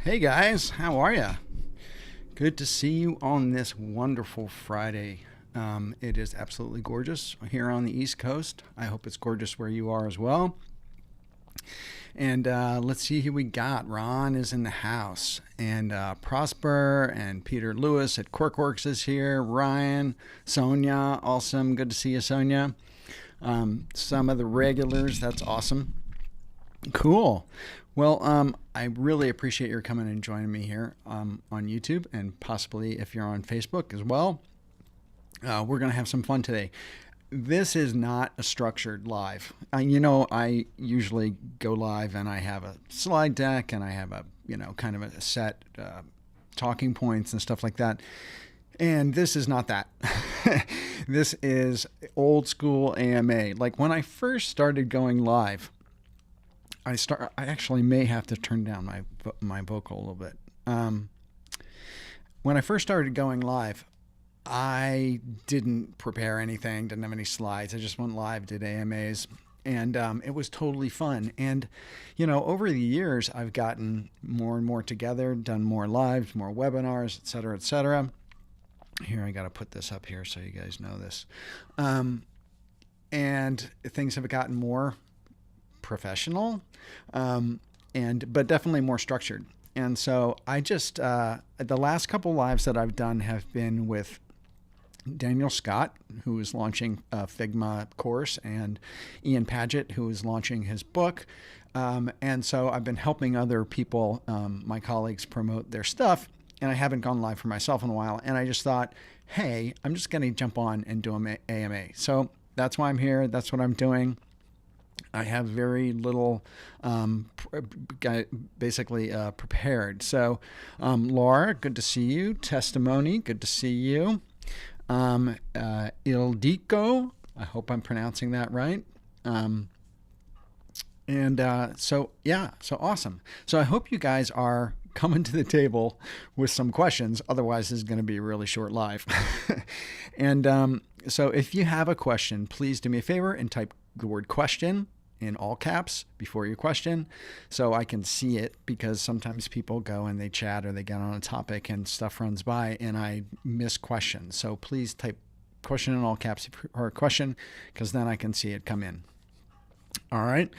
Hey guys, how are ya? Good to see you on this wonderful Friday. It is absolutely gorgeous here on the East Coast. I hope it's gorgeous where you are as well. And let's see who we got. Ron is in the house, and Prosper and Peter Lewis at Quirkworks is here. Ryan, Sonia, awesome. Good to see you, Sonia. Some of the regulars, that's awesome. Cool. Well, I really appreciate your coming and joining me here on YouTube, and possibly if you're on Facebook as well. We're going to have some fun today. This is not a structured live. I usually go live and I have a slide deck and I have a, kind of a set talking points and stuff like that. And this is not that. This is old school AMA. Like when I first started going live, I actually may have to turn down my vocal a little bit. When I first started going live, I didn't prepare anything, didn't have any slides. I just went live, did AMAs, and it was totally fun. And, over the years, I've gotten more and more together, done more lives, more webinars, et cetera, et cetera. Here, I got to put this up here so you guys know this. And things have gotten more professional, but definitely more structured. And so I just, the last couple lives that I've done have been with Daniel Scott, who is launching a Figma course, and Ian Paget, who is launching his book. And so I've been helping other people, my colleagues, promote their stuff. And I haven't gone live for myself in a while. And I just thought, hey, I'm just going to jump on and do an AMA. So that's why I'm here. That's what I'm doing. I have very little basically prepared. So Laura, good to see you. Testimony, good to see you. Ildiko, I hope I'm pronouncing that right. So awesome. So I hope you guys are coming to the table with some questions. Otherwise, this is going to be a really short live. And so if you have a question, please do me a favor and type the word question in all caps before your question so I can see it, because sometimes people go and they chat or they get on a topic and stuff runs by and I miss questions. So please type question in all caps or question, because then I can see it come in. All right.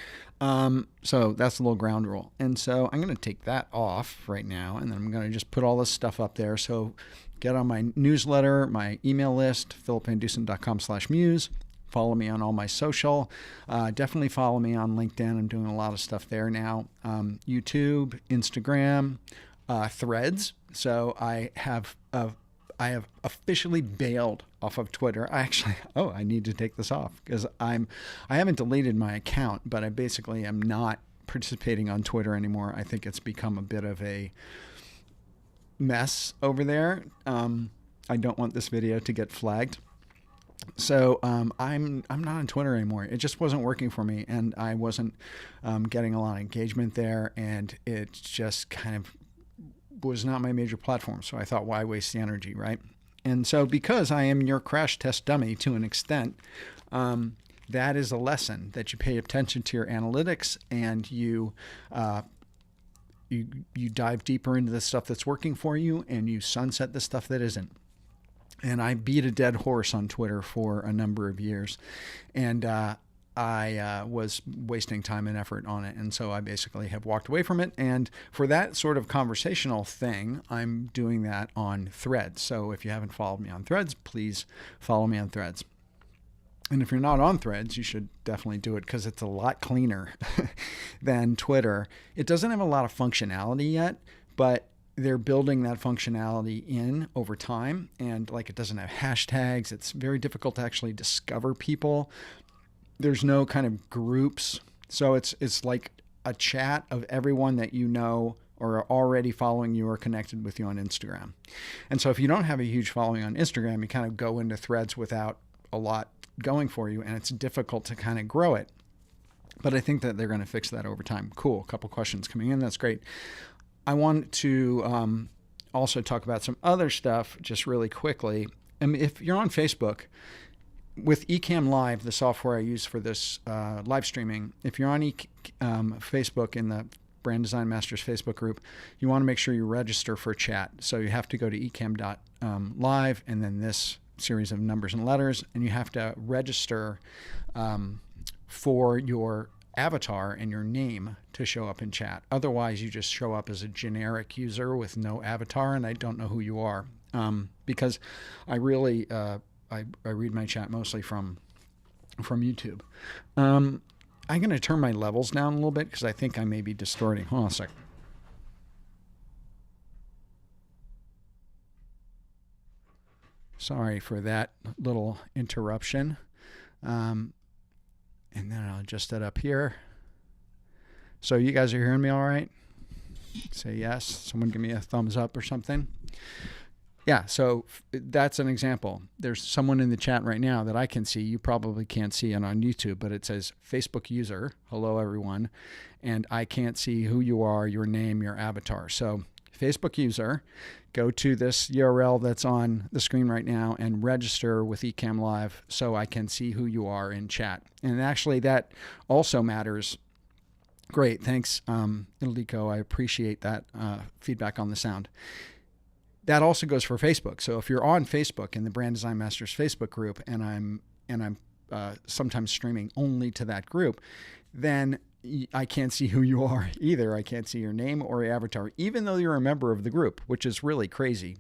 So that's a little ground rule. And so I'm going to take that off right now, and then I'm going to just put all this stuff up there. So get on my newsletter, my email list, philipandustin.com/muse. Follow me on all my social. Definitely follow me on LinkedIn. I'm doing a lot of stuff there now. YouTube, Instagram, Threads. So I have officially bailed off of Twitter. I need to take this off because I haven't deleted my account, but I basically am not participating on Twitter anymore. I think it's become a bit of a mess over there. I don't want this video to get flagged. So I'm not on Twitter anymore. It just wasn't working for me, and I wasn't getting a lot of engagement there, and it just kind of was not my major platform. So I thought, why waste the energy, right? And so because I am your crash test dummy to an extent, that is a lesson that you pay attention to your analytics, and you dive deeper into the stuff that's working for you, and you sunset the stuff that isn't. And I beat a dead horse on Twitter for a number of years, and I was wasting time and effort on it. And so I basically have walked away from it. And for that sort of conversational thing, I'm doing that on Threads. So if you haven't followed me on Threads, please follow me on Threads. And if you're not on Threads, you should definitely do it, because it's a lot cleaner than Twitter. It doesn't have a lot of functionality yet, but they're building that functionality in over time. And like, it doesn't have hashtags. It's very difficult to actually discover people. There's no kind of groups. So it's like a chat of everyone that you know or are already following you or connected with you on Instagram. And so if you don't have a huge following on Instagram, you kind of go into Threads without a lot going for you, and it's difficult to kind of grow it. But I think that they're going to fix that over time. Cool. A couple questions coming in. That's great. I want to also talk about some other stuff just really quickly. If you're on Facebook, with Ecamm Live, the software I use for this live streaming, if you're on Facebook in the Brand Design Masters Facebook group, you want to make sure you register for chat. So you have to go to ecam.live and then this series of numbers and letters, and you have to register for your avatar and your name to show up in chat. Otherwise, you just show up as a generic user with no avatar, and I don't know who you are, because I really I read my chat mostly from YouTube. I'm going to turn my levels down a little bit because I think I may be distorting. Hold on a sec. Sorry for that little interruption. And then I'll adjust that up here. So you guys are hearing me all right? Say yes. Someone give me a thumbs up or something. Yeah, so that's an example. There's someone in the chat right now that I can see. You probably can't see it on YouTube, but it says Facebook user. Hello, everyone. And I can't see who you are, your name, your avatar. So Facebook user, go to this URL that's on the screen right now and register with Ecamm Live so I can see who you are in chat. And actually that also matters. Great, thanks, Ildiko. I appreciate that feedback on the sound. That also goes for Facebook. So if you're on Facebook in the Brand Design Masters Facebook group, and I'm sometimes streaming only to that group, then I can't see who you are either. I can't see your name or your avatar, even though you're a member of the group, which is really crazy.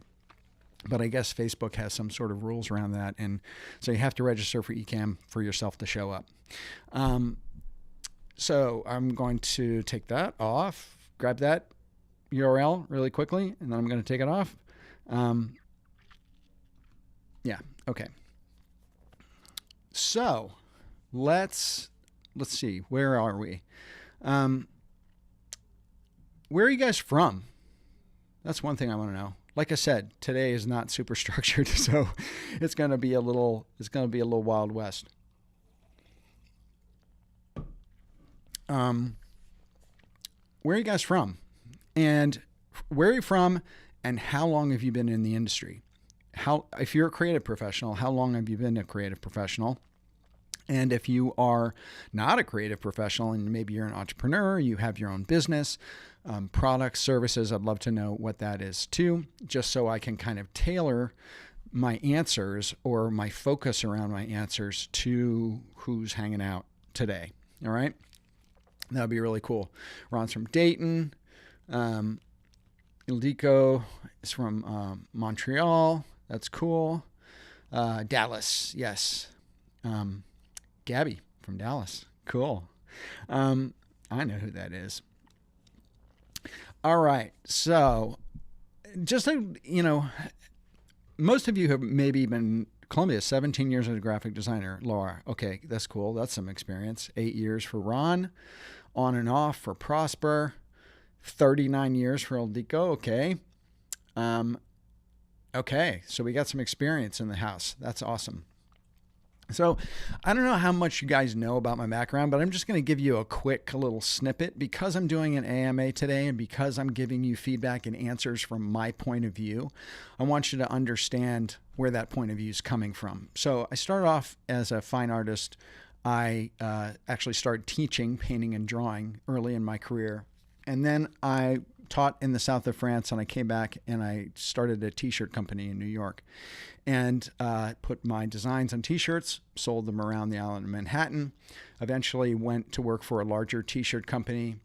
But I guess Facebook has some sort of rules around that. And so you have to register for Ecamm for yourself to show up. So I'm going to take that off, grab that URL really quickly, and then I'm going to take it off. Yeah, okay. So let's see, where are we? Where are you guys from? That's one thing I want to know. Like I said, today is not super structured, so it's going to be a little Wild West. Where are you guys from? And where are you from, and how long have you been in the industry? If you're a creative professional, how long have you been a creative professional? And if you are not a creative professional and maybe you're an entrepreneur, you have your own business, products, services, I'd love to know what that is too, just so I can kind of tailor my answers or my focus around my answers to who's hanging out today. All right. That would be really cool. Ron's from Dayton. Ildiko is from Montreal. That's cool. Dallas. Yes. Gabby from Dallas. Cool. I know who that is. All right. So just, most of you have maybe been Columbia, 17 years as a graphic designer. Laura. Okay. That's cool. That's some experience. 8 years for Ron. On and off for Prosper. 39 years for Ildiko. Okay. Okay. So we got some experience in the house. That's awesome. So I don't know how much you guys know about my background, but I'm just going to give you a quick little snippet because I'm doing an AMA today and because I'm giving you feedback and answers from my point of view. I want you to understand where that point of view is coming from. So I started off as a fine artist. I actually started teaching painting and drawing early in my career. And then I taught in the south of France, and I came back and I started a t-shirt company in New York and put my designs on t-shirts, sold them around the island of Manhattan, eventually went to work for a larger t-shirt company,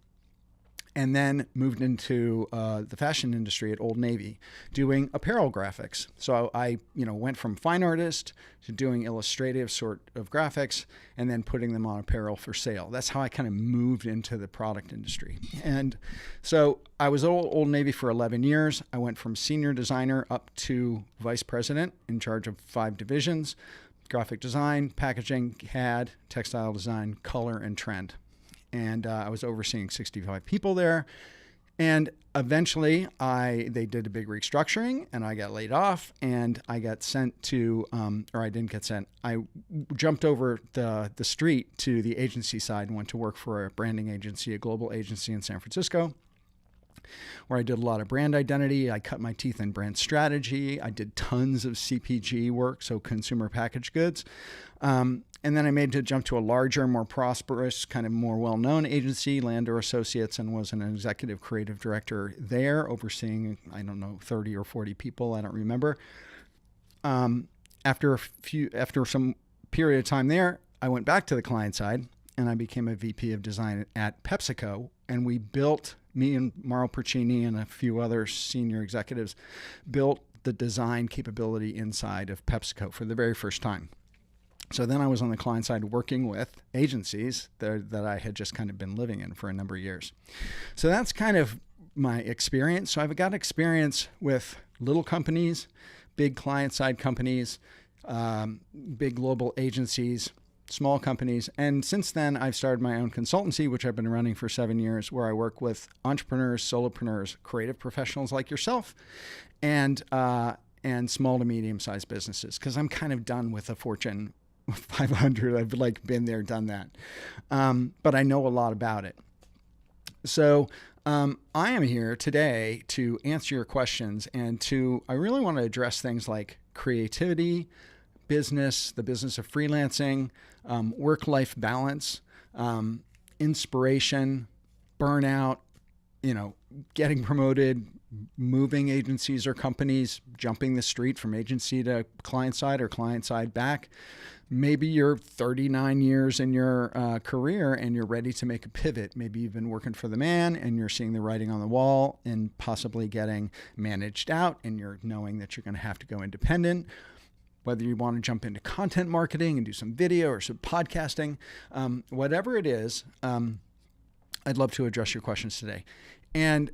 and then moved into the fashion industry at Old Navy doing apparel graphics. So I went from fine artist to doing illustrative sort of graphics and then putting them on apparel for sale. That's how I kind of moved into the product industry. And so I was at Old Navy for 11 years. I went from senior designer up to vice president in charge of 5 divisions: graphic design, packaging, CAD, textile design, color, and trend. And I was overseeing 65 people there. And eventually they did a big restructuring and I got laid off and I got sent to, or I didn't get sent. I jumped over the street to the agency side and went to work for a branding agency, a global agency in San Francisco, where I did a lot of brand identity. I cut my teeth in brand strategy. I did tons of CPG work, so consumer packaged goods. And then I made the jump to a larger, more prosperous, kind of more well-known agency, Lander Associates, and was an executive creative director there, overseeing, I don't know, 30 or 40 people. I don't remember. After some period of time there, I went back to the client side and I became a VP of design at PepsiCo. And we built, me and Mauro Percini and a few other senior executives, built the design capability inside of PepsiCo for the very first time. So then I was on the client side working with agencies that I had just kind of been living in for a number of years. So that's kind of my experience. So I've got experience with little companies, big client side companies, big global agencies, small companies. And since then, I've started my own consultancy, which I've been running for 7 years, where I work with entrepreneurs, solopreneurs, creative professionals like yourself, and small to medium-sized businesses, because I'm kind of done with the Fortune 500. I've been there, done that. But I know a lot about it. So I am here today to answer your questions, and I really want to address things like creativity, business, the business of freelancing, work-life balance, inspiration, burnout, getting promoted, moving agencies or companies, jumping the street from agency to client side or client side back. Maybe you're 39 years in your career and you're ready to make a pivot. Maybe you've been working for the man and you're seeing the writing on the wall and possibly getting managed out, and you're knowing that you're going to have to go independent. Whether you want to jump into content marketing and do some video or some podcasting, whatever it is, I'd love to address your questions today. And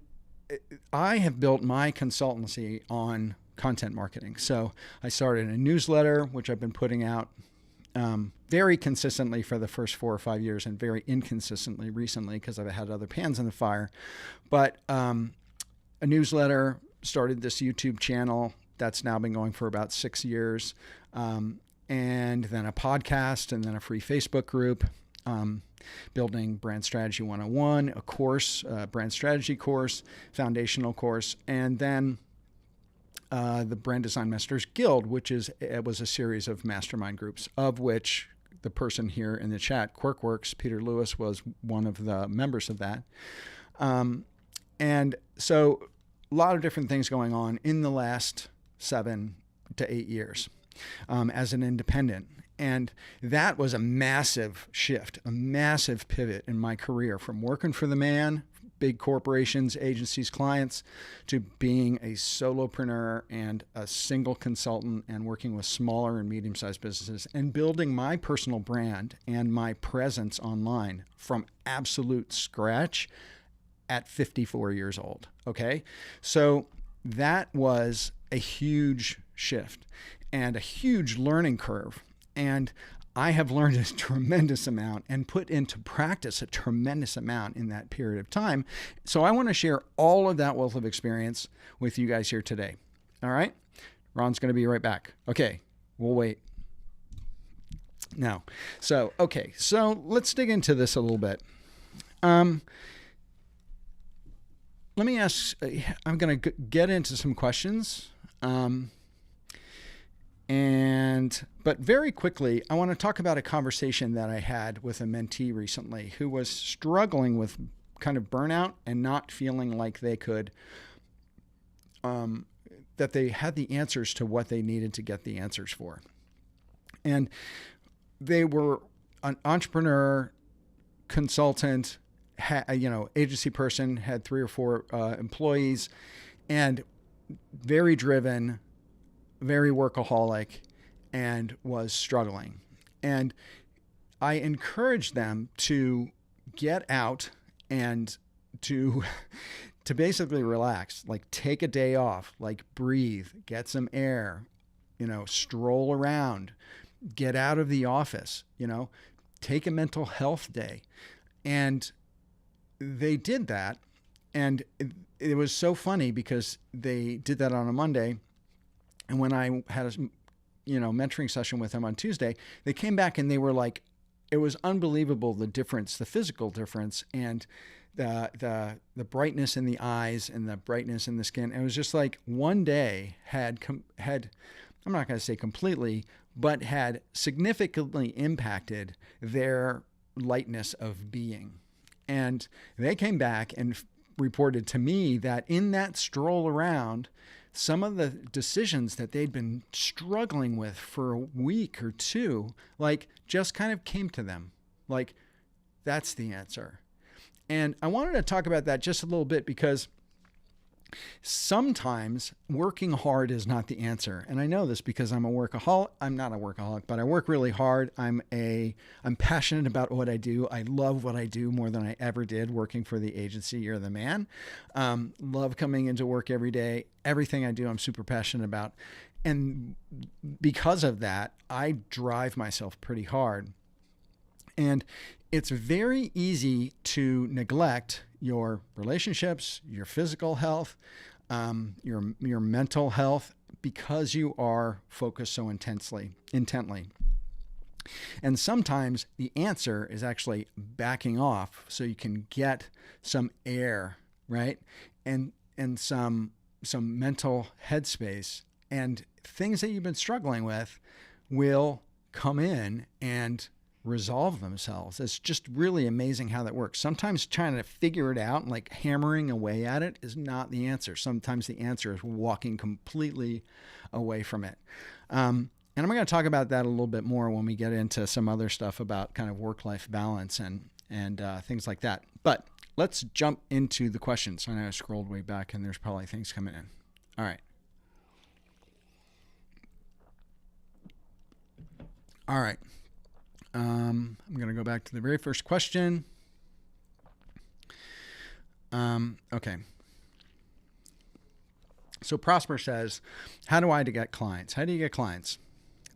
I have built my consultancy on content marketing. So I started a newsletter, which I've been putting out very consistently for the first 4 or 5 years, and very inconsistently recently because I've had other pans in the fire. But a newsletter, started this YouTube channel that's now been going for about 6 years, and then a podcast, and then a free Facebook group, building Brand Strategy 101, a course, brand strategy course, foundational course, and then the Brand Design Masters Guild, which was a series of mastermind groups, of which the person here in the chat, QuirkWorks, Peter Lewis, was one of the members of that. And so a lot of different things going on in the last 7 to 8 years as an independent. And that was a massive shift, a massive pivot in my career, from working for the man, big corporations, agencies, clients, to being a solopreneur and a single consultant and working with smaller and medium-sized businesses and building my personal brand and my presence online from absolute scratch at 54 years old. Okay. So that was a huge shift and a huge learning curve. And I have learned a tremendous amount and put into practice a tremendous amount in that period of time. So I want to share all of that wealth of experience with you guys here today. All right? Ron's going to be right back. Okay, we'll wait. Now, so let's dig into this a little bit. Let me ask, I'm going to get into some questions. But very quickly, I want to talk about a conversation that I had with a mentee recently who was struggling with kind of burnout and not feeling like they could, that they had the answers to what they needed to get the answers for. And they were an entrepreneur, consultant, agency person, had 3 or 4 employees, and very driven, very workaholic, and was struggling. And I encouraged them to get out and to basically relax, like take a day off, like breathe, get some air, stroll around, get out of the office, take a mental health day. And they did that. And it was so funny because they did that on a Monday. And when I had a mentoring session with them on Tuesday, they came back and they were like, it was unbelievable, the difference, the physical difference, and the brightness in the eyes and the brightness in the skin. And it was just like one day had I'm not going to say completely, but had significantly impacted their lightness of being. And they came back and reported to me that in that stroll around, some of the decisions that they'd been struggling with for a week or two, like just kind of came to them. Like, that's the answer. And I wanted to talk about that just a little bit because sometimes working hard is not the answer. And I know this because I'm a workaholic. I'm not a workaholic, but I work really hard. I'm passionate about what I do. I love what I do more than I ever did working for the agency You're the Man. Love coming into work every day. Everything I do, I'm super passionate about. And because of that, I drive myself pretty hard. And it's very easy to neglect your relationships, your physical health, your mental health, because you are focused so intently. And sometimes the answer is actually backing off so you can get some air, right? And some mental headspace, and things that you've been struggling with will come in and resolve themselves. It's just really amazing how that works. Sometimes trying to figure it out and like hammering away at it is not the answer. Sometimes the answer is walking completely away from it. And I'm going to talk about that a little bit more when we get into some other stuff about kind of work-life balance and things like that. But let's jump into the questions. I know I scrolled way back and there's probably things coming in. All right. All right. I'm going to go back to the very first question. Okay. So Prosper says, how do I get clients? How do you get clients?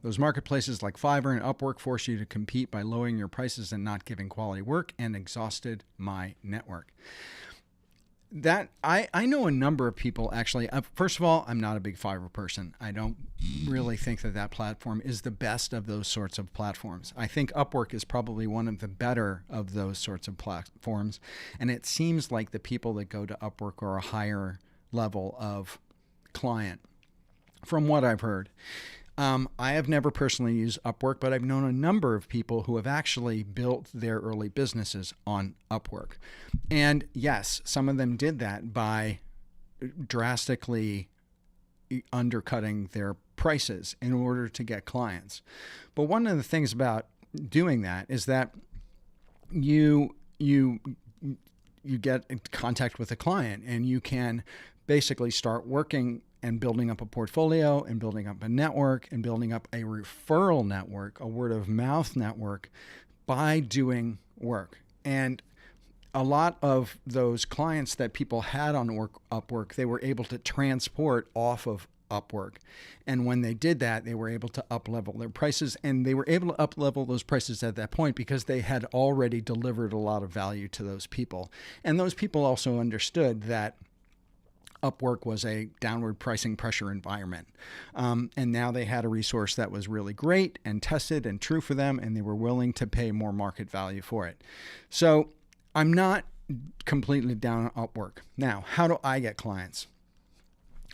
Those marketplaces like Fiverr and Upwork force you to compete by lowering your prices and not giving quality work, and exhausted my network. That I know a number of people actually. First of all, I'm not a big Fiverr person. I don't really think that platform is the best of those sorts of platforms. I think Upwork is probably one of the better of those sorts of platforms. And it seems like the people that go to Upwork are a higher level of client, from what I've heard. I have never personally used Upwork, but I've known a number of people who have actually built their early businesses on Upwork. And yes, some of them did that by drastically undercutting their prices in order to get clients. But one of the things about doing that is that you get in contact with a client and you can basically start working and building up a portfolio and building up a network and building up a referral network, a word of mouth network, by doing work. And a lot of those clients that people had on Upwork, they were able to transport off of Upwork. And when they did that, they were able to up-level their prices, and they were able to up-level those prices at that point because they had already delivered a lot of value to those people. And those people also understood that Upwork was a downward pricing pressure environment. And now they had a resource that was really great and tested and true for them, and they were willing to pay more market value for it. So I'm not completely down on Upwork. Now, how do I get clients?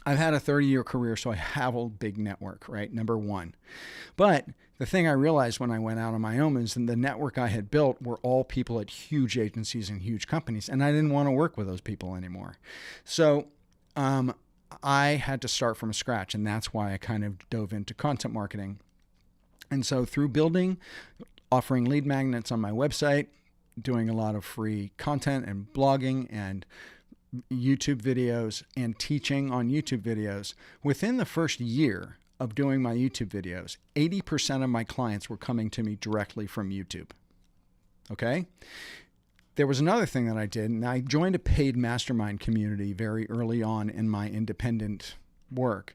I've had a 30-year career, so I have a big network, right? Number one. But the thing I realized when I went out on my own is that the network I had built were all people at huge agencies and huge companies, and I didn't want to work with those people anymore. So I had to start from scratch, and that's why I kind of dove into content marketing. And so through offering lead magnets on my website, doing a lot of free content and blogging and YouTube videos and teaching on YouTube videos, within the first year of doing my YouTube videos, 80% of my clients were coming to me directly from YouTube. Okay? There was another thing that I did, and I joined a paid mastermind community very early on in my independent work.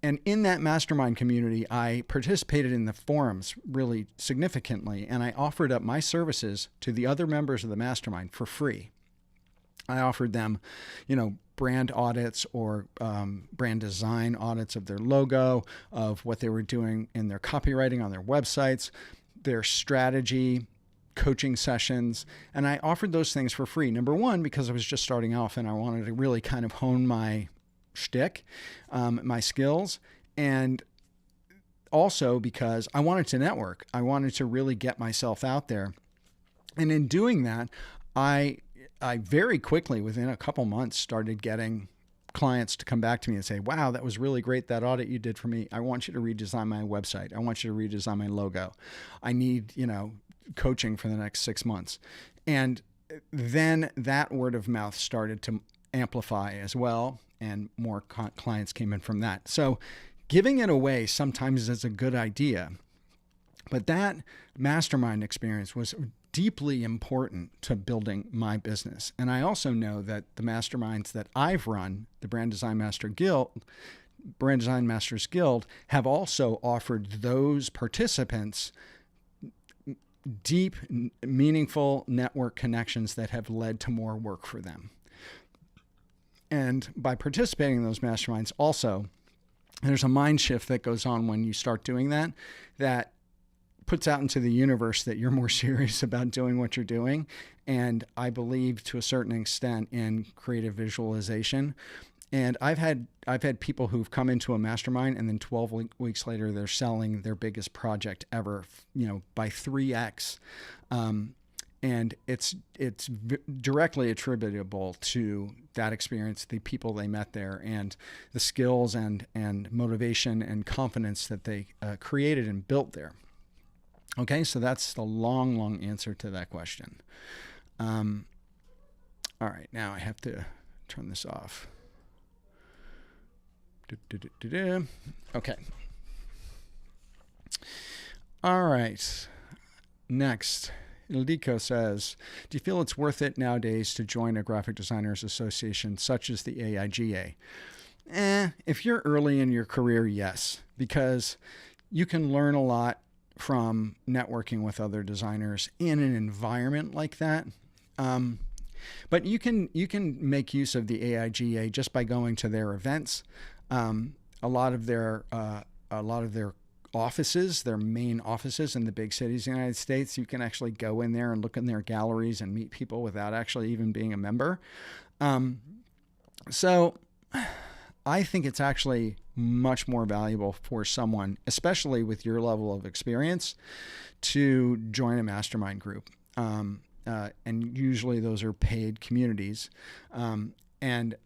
And in that mastermind community, I participated in the forums really significantly, and I offered up my services to the other members of the mastermind for free. I offered them, brand audits or brand design audits of their logo, of what they were doing in their copywriting on their websites, their strategy, coaching sessions, and I offered those things for free. Number one, because I was just starting off and I wanted to really kind of hone my shtick, my skills. And also because I wanted to network. I wanted to really get myself out there. And in doing that, I very quickly, within a couple months, started getting clients to come back to me and say, wow, that was really great, that audit you did for me. I want you to redesign my website. I want you to redesign my logo. I need, coaching for the next 6 months. And then that word of mouth started to amplify as well, and more clients came in from that. So giving it away sometimes is a good idea, but that mastermind experience was deeply important to building my business. And I also know that the masterminds that I've run, the Brand Design Masters Guild, have also offered those participants deep, meaningful network connections that have led to more work for them. And by participating in those masterminds also, there's a mind shift that goes on when you start doing that, that puts out into the universe that you're more serious about doing what you're doing. And I believe to a certain extent in creative visualization. And I've had people who've come into a mastermind and then 12 weeks later, they're selling their biggest project ever, by 3x. And it's directly attributable to that experience, the people they met there, and the skills and motivation and confidence that they created and built there. Okay, so that's the long answer to that question. All right, now I have to turn this off. Okay. All right. Next, Ildiko says, do you feel it's worth it nowadays to join a graphic designers association such as the AIGA? If you're early in your career, yes, because you can learn a lot from networking with other designers in an environment like that. But you can make use of the AIGA just by going to their events. A lot of their offices, their main offices in the big cities in the United States, you can actually go in there and look in their galleries and meet people without actually even being a member. So I think it's actually much more valuable for someone, especially with your level of experience, to join a mastermind group. And usually those are paid communities. And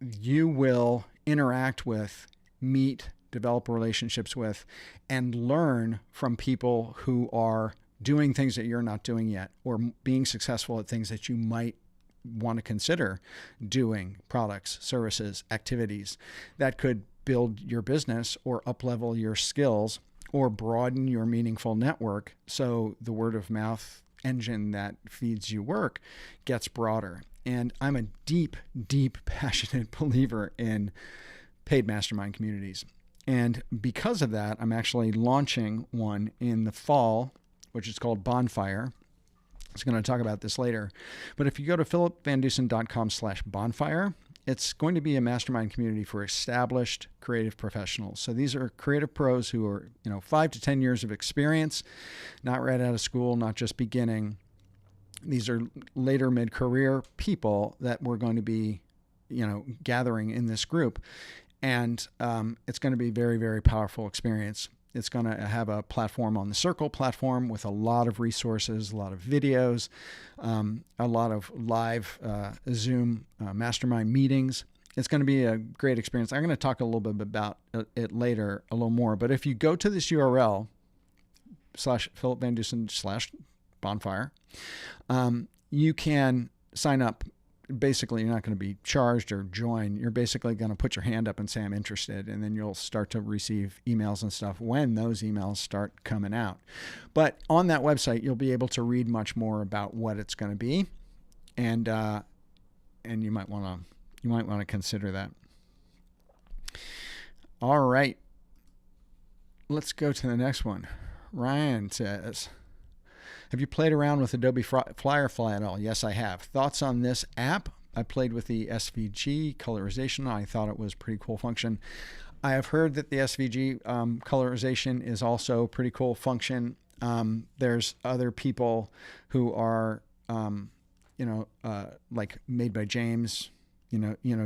you will interact with, meet, develop relationships with, and learn from people who are doing things that you're not doing yet, or being successful at things that you might want to consider doing, products, services, activities that could build your business or up-level your skills or broaden your meaningful network so the word of mouth engine that feeds you work gets broader. And I'm a deep, passionate believer in paid mastermind communities. And because of that, I'm actually launching one in the fall, which is called Bonfire. I was going to talk about this later. But if you go to philipvandusen.com/bonfire, it's going to be a mastermind community for established creative professionals. So these are creative pros who are, 5 to 10 years of experience, not right out of school, not just beginning. These are later mid-career people that we're going to be, gathering in this group. And it's going to be a very, very powerful experience. It's going to have a platform on the Circle platform with a lot of resources, a lot of videos, a lot of live Zoom mastermind meetings. It's going to be a great experience. I'm going to talk a little bit about it later, a little more. But if you go to this URL, /philipvandusen/bonfire, you can sign up. Basically, you're not going to be charged or join. You're basically going to put your hand up and say, I'm interested. And then you'll start to receive emails and stuff when those emails start coming out. But on that website, you'll be able to read much more about what it's going to be. And you might want to consider that. All right. Let's go to the next one. Ryan says, have you played around with Adobe Firefly at all? Yes, I have. Thoughts on this app? I played with the SVG colorization. I thought it was a pretty cool function. I have heard that the SVG colorization is also a pretty cool function. There's other people who are, like Made by James.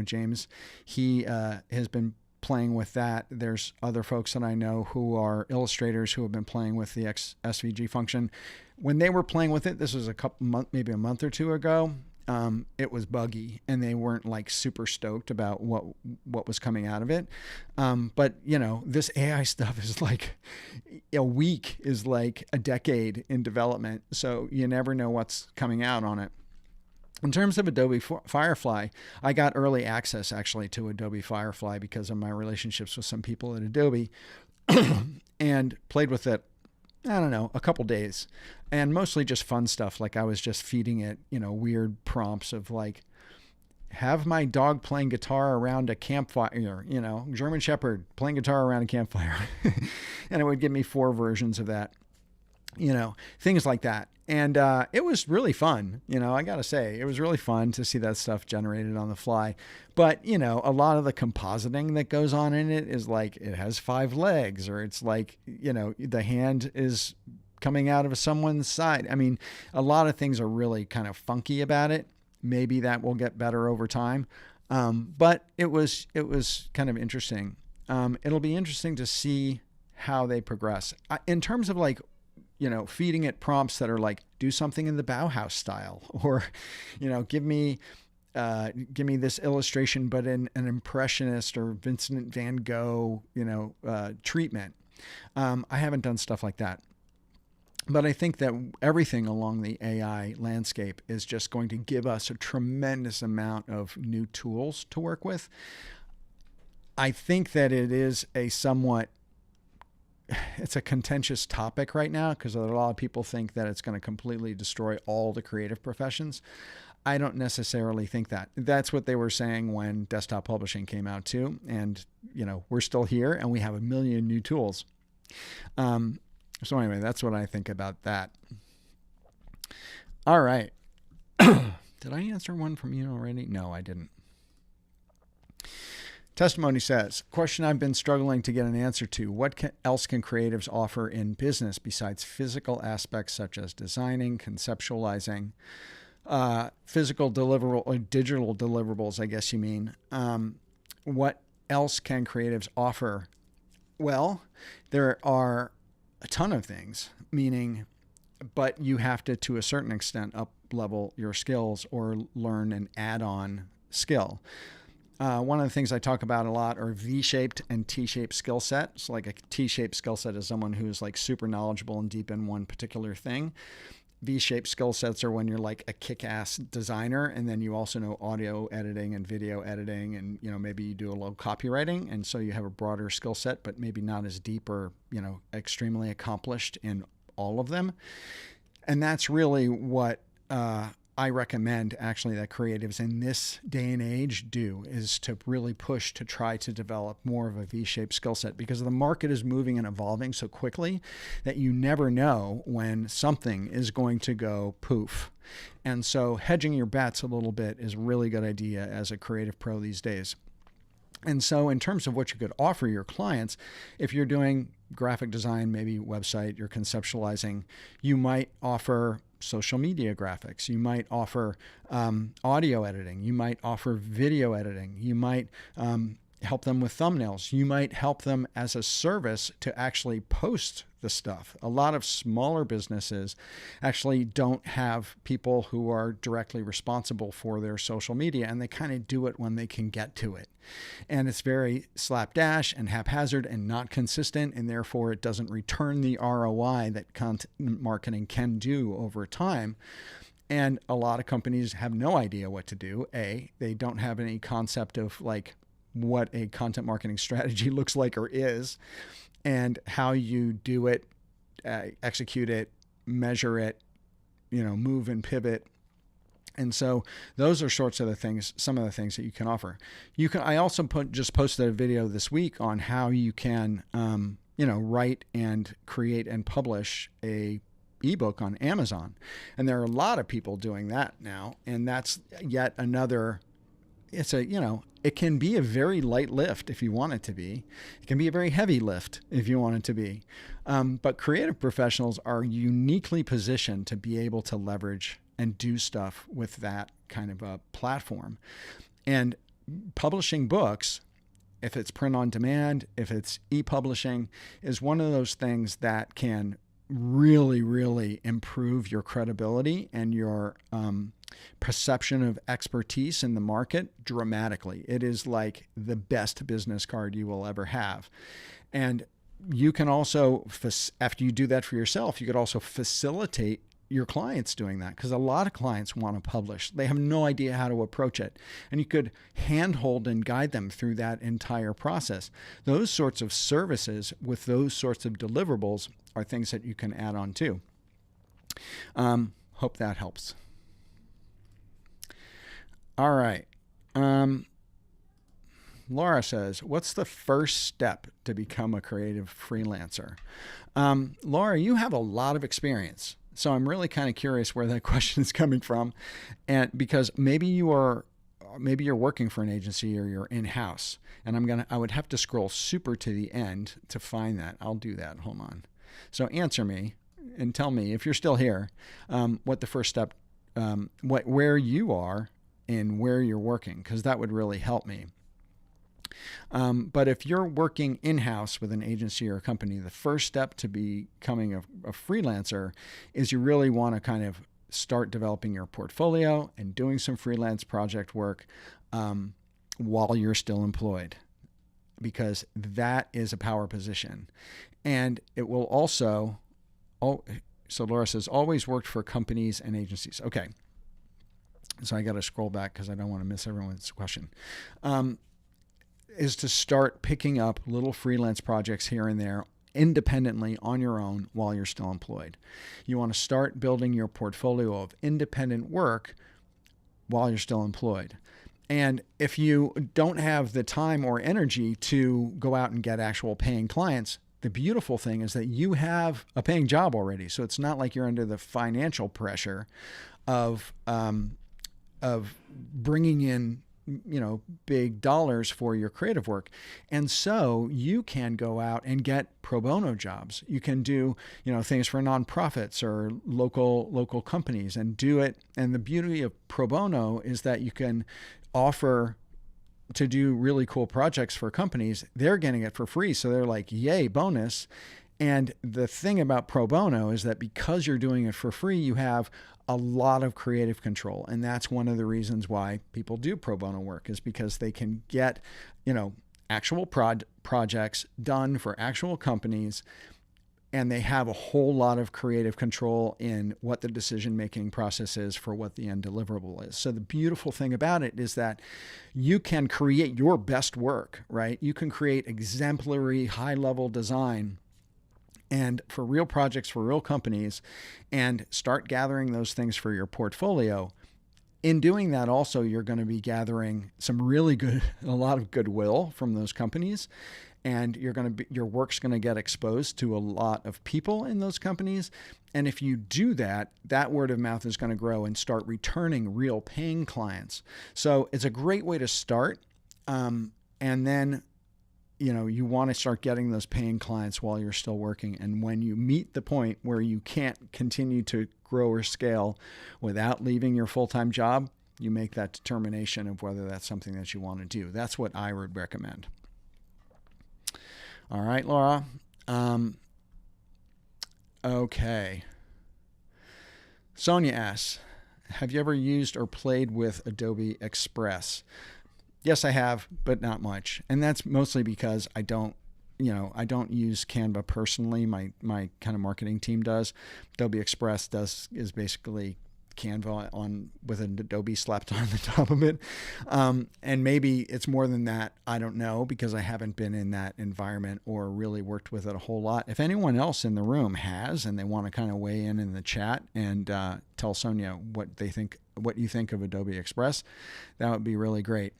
James. He has been playing with that. There's other folks that I know who are illustrators who have been playing with the SVG function. When they were playing with it, this was maybe a month or two ago. It was buggy, and they weren't like super stoked about what was coming out of it. But this AI stuff is like a week is like a decade in development, so you never know what's coming out on it. In terms of Adobe Firefly, I got early access actually to Adobe Firefly because of my relationships with some people at Adobe and played with it, I don't know, a couple days, and mostly just fun stuff. Like I was just feeding it, weird prompts of like, have my dog playing guitar around a campfire, German Shepherd playing guitar around a campfire. And it would give me 4 versions of that, things like that. And it was really fun. I got to say, it was really fun to see that stuff generated on the fly. But, a lot of the compositing that goes on in it is like it has 5 legs, or it's like, the hand is coming out of someone's side. I mean, a lot of things are really kind of funky about it. Maybe that will get better over time. But it was kind of interesting. It'll be interesting to see how they progress. In terms of like, feeding it prompts that are like, do something in the Bauhaus style, or, give me this illustration, but in an Impressionist or Vincent van Gogh, treatment. I haven't done stuff like that. But I think that everything along the AI landscape is just going to give us a tremendous amount of new tools to work with. I think that it is it's a contentious topic right now because a lot of people think that it's going to completely destroy all the creative professions. I don't necessarily think that. That's what they were saying when desktop publishing came out too. And, we're still here and we have a million new tools. So anyway, that's what I think about that. All right. Did I answer one from you already? No, I didn't. Testimony says, question I've been struggling to get an answer to. What else can creatives offer in business besides physical aspects such as designing, conceptualizing, physical deliverable or digital deliverables, I guess you mean. What else can creatives offer? Well, there are a ton of things, but you have to a certain extent, up level your skills or learn an add-on skill. One of the things I talk about a lot are V-shaped and T-shaped skill sets. Like a T-shaped skill set is someone who's like super knowledgeable and deep in one particular thing. V-shaped skill sets are when you're like a kick-ass designer, and then you also know audio editing and video editing, and maybe you do a little copywriting, and so you have a broader skill set, but maybe not as deep or extremely accomplished in all of them. And that's really what I recommend actually that creatives in this day and age do, is to really push to try to develop more of a V-shaped skill set, because the market is moving and evolving so quickly that you never know when something is going to go poof. And so hedging your bets a little bit is a really good idea as a creative pro these days. And so in terms of what you could offer your clients, if you're doing graphic design, maybe website, you're conceptualizing, you might offer social media graphics. You might offer audio editing. You might offer video editing. You might help them with thumbnails. You might help them as a service to actually post the stuff. A lot of smaller businesses actually don't have people who are directly responsible for their social media, and they kind of do it when they can get to it. And it's very slapdash and haphazard and not consistent, and therefore it doesn't return the ROI that content marketing can do over time. And a lot of companies have no idea what to do. They don't have any concept of like what a content marketing strategy looks like or is, and how you do it, execute it, measure it, move and pivot. And so those are some of the things that you can offer. I also just posted a video this week on how you can, write and create and publish a ebook on Amazon. And there are a lot of people doing that now. And that's yet another, it can be a very light lift if you want it to be. It can be a very heavy lift if you want it to be. But creative professionals are uniquely positioned to be able to leverage and do stuff with that kind of a platform. And publishing books if it's print on demand, if it's e-publishing, is one of those things that can really, really improve your credibility and your perception of expertise in the market dramatically. It is like the best business card you will ever have. And you can also, after you do that for yourself, you could also facilitate your clients doing that, because a lot of clients want to publish. They have no idea how to approach it. And you could handhold and guide them through that entire process. Those sorts of services with those sorts of deliverables are things that you can add on too. Hope that helps. All right. Laura says, what's the first step to become a creative freelancer? Laura, you have a lot of experience. So I'm really kind of curious where that question is coming from. And because maybe you're working for an agency or you're in-house. And I would have to scroll super to the end to find that. I'll do that. Hold on. So answer me and tell me, if you're still here, what the first step, where you are and where you're working, because that would really help me. But if you're working in-house with an agency or a company, the first step to becoming a freelancer is you really want to kind of start developing your portfolio and doing some freelance project work while you're still employed, because that is a power position. And it will also, so Laura says, always worked for companies and agencies. Okay. So I got to scroll back because I don't want to miss everyone's question. Is to start picking up little freelance projects here and there independently on your own while you're still employed. You want to start building your portfolio of independent work while you're still employed. And if you don't have the time or energy to go out and get actual paying clients, the beautiful thing is that you have a paying job already. So it's not like you're under the financial pressure of bringing in big dollars for your creative work. And so you can go out and get pro bono jobs. You can do, things for nonprofits or local companies and do it. And the beauty of pro bono is that you can offer to do really cool projects for companies. They're getting it for free. So they're like, yay, bonus. And the thing about pro bono is that because you're doing it for free, you have a lot of creative control. And that's one of the reasons why people do pro bono work, is because they can get, actual projects done for actual companies, and they have a whole lot of creative control in what the decision-making process is for what the end deliverable is. So the beautiful thing about it is that you can create your best work, right? You can create exemplary high-level design and for real projects, for real companies, and start gathering those things for your portfolio. In doing that, also, you're going to be gathering a lot of goodwill from those companies, and your work's going to get exposed to a lot of people in those companies. And if you do that, that word of mouth is going to grow and start returning real paying clients. So it's a great way to start. And then you want to start getting those paying clients while you're still working. And when you meet the point where you can't continue to grow or scale without leaving your full-time job, you make that determination of whether that's something that you want to do. That's what I would recommend. All right, Laura. Okay. Sonia asks, have you ever used or played with Adobe Express? Yes, I have, but not much. And that's mostly because I don't use Canva personally. My kind of marketing team does. Adobe Express is basically Canva with an Adobe slapped on the top of it. And maybe it's more than that. I don't know, because I haven't been in that environment or really worked with it a whole lot. If anyone else in the room has, and they want to kind of weigh in the chat and tell Sonia what you think of Adobe Express, that would be really great.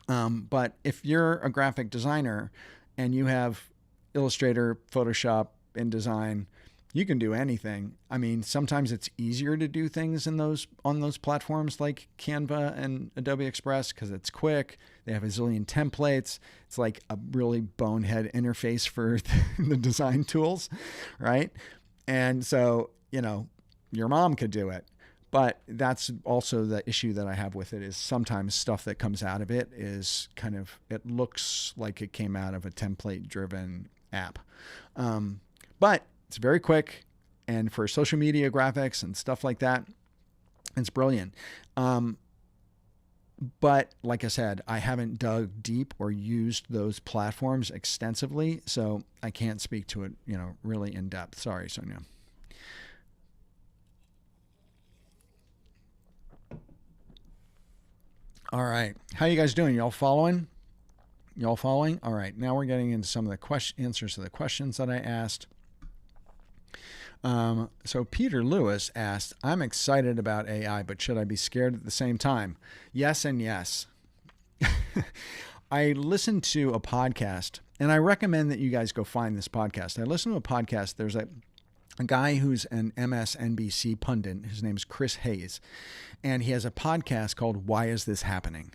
But if you're a graphic designer and you have Illustrator, Photoshop, InDesign, you can do anything. I mean, sometimes it's easier to do things on those platforms like Canva and Adobe Express because it's quick. They have a zillion templates. It's like a really bonehead interface for the design tools, right? And so, your mom could do it. But that's also the issue that I have with it, is sometimes stuff that comes out of it is kind of, it looks like it came out of a template driven app. But it's very quick. And for social media graphics and stuff like that, it's brilliant. But like I said, I haven't dug deep or used those platforms extensively, so I can't speak to it, really in depth. Sorry, Sonia. All right. How you guys doing? Y'all following? Y'all following? All right. Now we're getting into some of the answers to the questions that I asked. So Peter Lewis asked, I'm excited about AI, but should I be scared at the same time? Yes and yes. I listened to a podcast, and I recommend that you guys go find this podcast. I listened to a podcast. There's a guy who's an MSNBC pundit. His name is Chris Hayes, and he has a podcast called Why Is This Happening?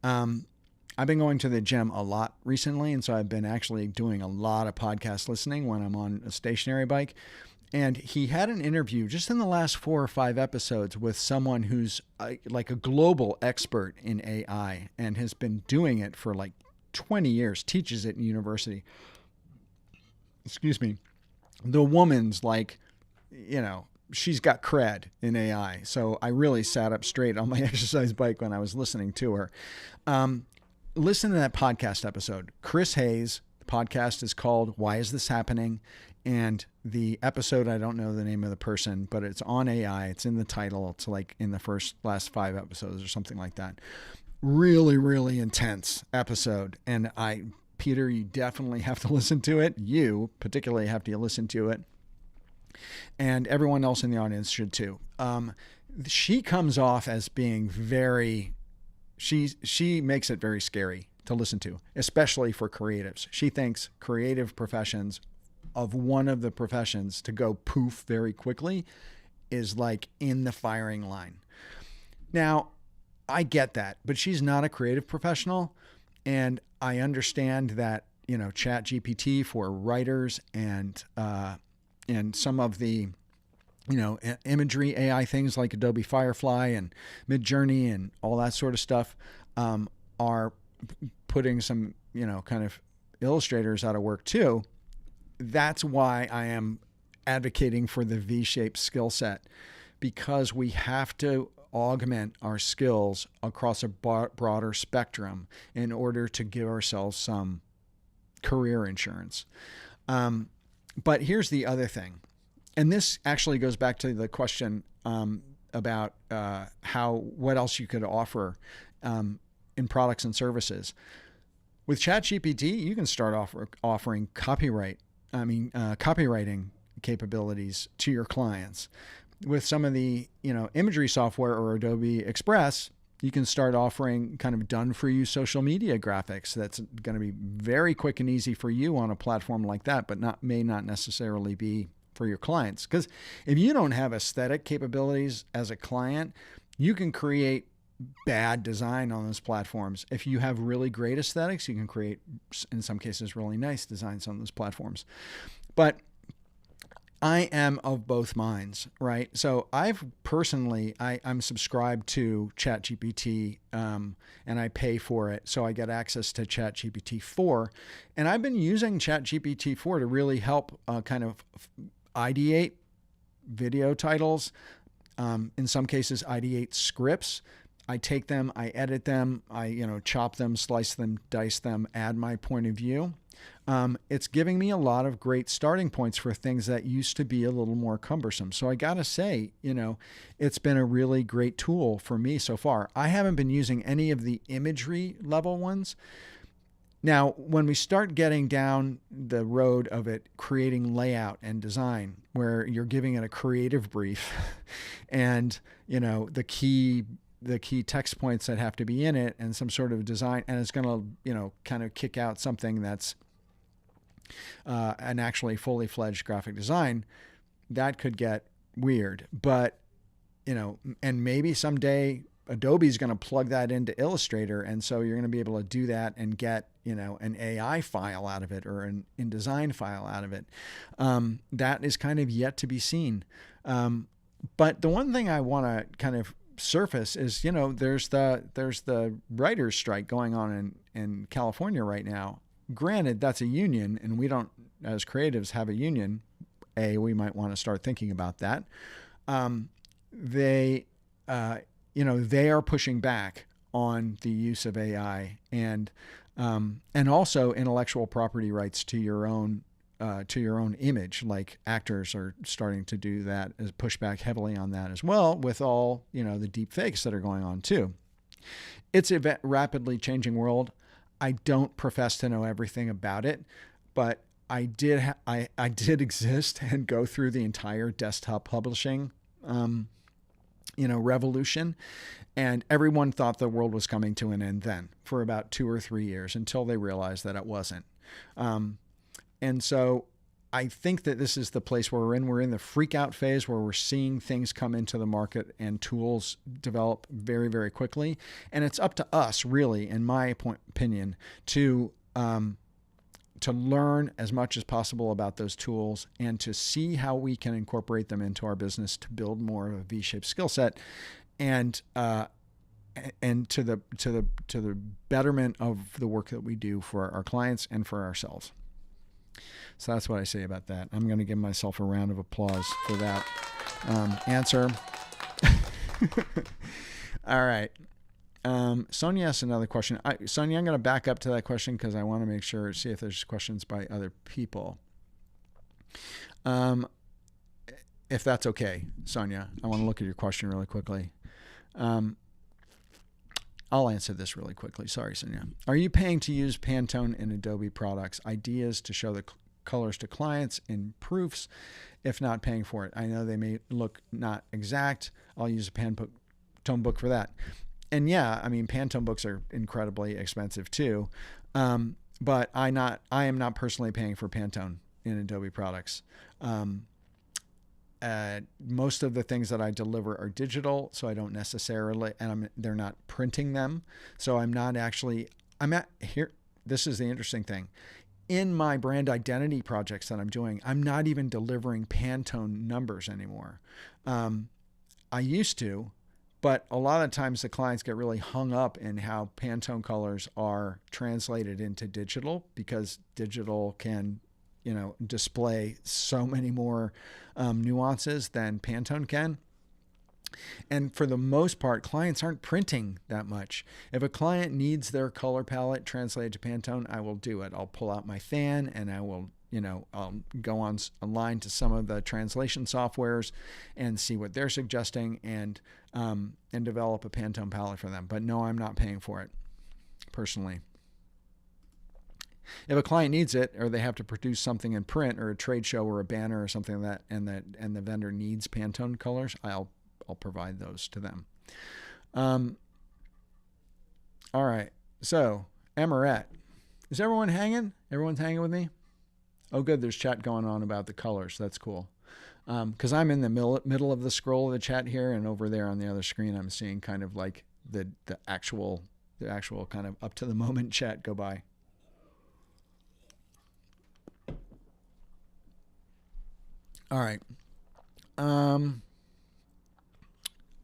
I've been going to the gym a lot recently, and so I've been actually doing a lot of podcast listening when I'm on a stationary bike. And he had an interview just in the last 4 or 5 episodes with someone who's like a global expert in AI and has been doing it for like 20 years, teaches it in university. Excuse me. The woman's like, she's got cred in AI. So I really sat up straight on my exercise bike when I was listening to her. Listen to that podcast episode. Chris Hayes, the podcast is called Why Is This Happening? And the episode, I don't know the name of the person, but it's on AI. It's in the title. It's like in the last 5 episodes or something like that. Really, really intense episode. And Peter, you definitely have to listen to it. You particularly have to listen to it. And everyone else in the audience should too. She comes off as being she makes it very scary to listen to, especially for creatives. She thinks creative professions, of one of the professions to go poof very quickly, is like in the firing line. Now, I get that, but she's not a creative professional. And I understand that, Chat GPT for writers and some of the, imagery AI things like Adobe Firefly and Midjourney and all that sort of stuff, are putting some, kind of illustrators out of work too. That's why I am advocating for the V-shaped skill set, because we have to augment our skills across a broader spectrum in order to give ourselves some career insurance. But here's the other thing, and this actually goes back to the question about what else you could offer in products and services. With ChatGPT, you can start offering copywriting capabilities to your clients. With some of the, imagery software or Adobe Express, you can start offering kind of done for you social media graphics. That's going to be very quick and easy for you on a platform like that, but may not necessarily be for your clients. Because if you don't have aesthetic capabilities as a client, you can create bad design on those platforms. If you have really great aesthetics, you can create, in some cases, really nice designs on those platforms. But I am of both minds, right? So I'm subscribed to ChatGPT, and I pay for it. So I get access to ChatGPT 4. And I've been using ChatGPT 4 to really help kind of ideate video titles. In some cases, ideate scripts. I take them, I edit them, I chop them, slice them, dice them, add my point of view. It's giving me a lot of great starting points for things that used to be a little more cumbersome. So I gotta say, it's been a really great tool for me so far. I haven't been using any of the imagery level ones. Now, when we start getting down the road of it creating layout and design, where you're giving it a creative brief and, the key text points that have to be in it and some sort of design, and it's going to, kind of kick out something that's an actually fully fledged graphic design, that could get weird. But, and maybe someday Adobe's going to plug that into Illustrator. And so you're going to be able to do that and get, an AI file out of it or an InDesign file out of it. That is kind of yet to be seen. But the one thing I want to kind of surface is, there's the writers' strike going on in California right now. Granted, that's a union, and we don't, as creatives, have a union. We might want to start thinking about that. They are pushing back on the use of AI and also intellectual property rights to your own image. Like actors are starting to do that, as push back heavily on that as well, with all the deep fakes that are going on too. It's a rapidly changing world. I don't profess to know everything about it, but I did exist and go through the entire desktop publishing revolution, and everyone thought the world was coming to an end then for about 2 or 3 years, until they realized that it wasn't. And so I think that this is the place where we're in. We're in the freak out phase, where we're seeing things come into the market and tools develop very, very quickly. And it's up to us, really, in my opinion, to learn as much as possible about those tools and to see how we can incorporate them into our business to build more of a V-shaped skill set, and to the betterment of the work that we do for our clients and for ourselves. So that's what I say about that. I'm going to give myself a round of applause for that answer. All right. Sonia asked another question. Sonia, I'm going to back up to that question because I want to make sure, see if there's questions by other people. If that's okay, Sonia, I want to look at your question really quickly. I'll answer this really quickly. Sorry, Sonia. Are you paying to use Pantone and Adobe products? Ideas to show the colors to clients in proofs, if not paying for it. I know they may look not exact. I'll use a Pantone book for that. And yeah, I mean, Pantone books are incredibly expensive too. But I am not personally paying for Pantone in Adobe products. Most of the things that I deliver are digital, so I don't necessarily, and they're not printing them. So this is the interesting thing. In my brand identity projects that I'm doing, I'm not even delivering Pantone numbers anymore. I used to, but a lot of times the clients get really hung up in how Pantone colors are translated into digital, because digital can, display so many more nuances than Pantone can. And for the most part, clients aren't printing that much. If a client needs their color palette translated to Pantone, I will do it. I'll pull out my fan and I will, I'll go online to some of the translation softwares and see what they're suggesting and develop a Pantone palette for them. But no, I'm not paying for it personally. If a client needs it, or they have to produce something in print or a trade show or a banner or something like that, and the vendor needs Pantone colors, I'll provide those to them. All right. So, Amaret. Is everyone hanging? Everyone's hanging with me? Oh, good. There's chat going on about the colors. That's cool. Because I'm in the middle of the scroll of the chat here, and over there on the other screen, I'm seeing kind of like the actual kind of up to the moment chat go by. All right. All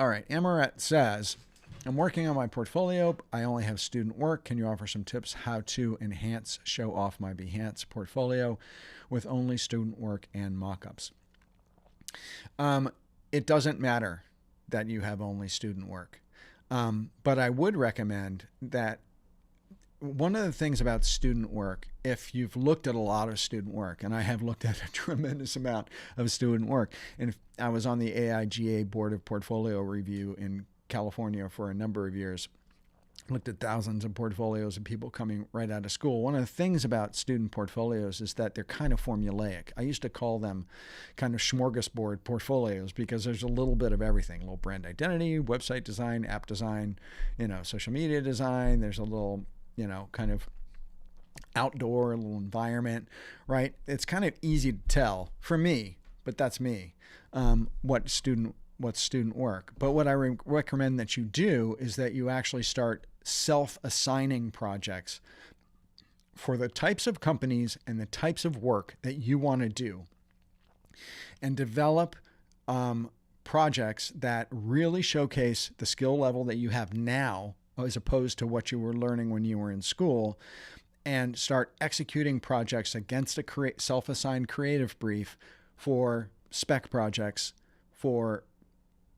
right. Amaret says, I'm working on my portfolio. I only have student work. Can you offer some tips how to show off my Behance portfolio with only student work and mockups? It doesn't matter that you have only student work. But I would recommend that one of the things about student work, if you've looked at a lot of student work, and I have looked at a tremendous amount of student work, and I was on the AIGA Board of Portfolio Review in California for a number of years, looked at thousands of portfolios of people coming right out of school. One of the things about student portfolios is that they're kind of formulaic. I used to call them kind of smorgasbord portfolios because there's a little bit of everything, a little brand identity, website design, app design, social media design. There's a little kind of outdoor, a little environment, right? It's kind of easy to tell for me, but that's me, what's student work. But what I recommend that you do is that you actually start self-assigning projects for the types of companies and the types of work that you want to do, and develop projects that really showcase the skill level that you have now as opposed to what you were learning when you were in school, and start executing projects against a self-assigned creative brief for spec projects.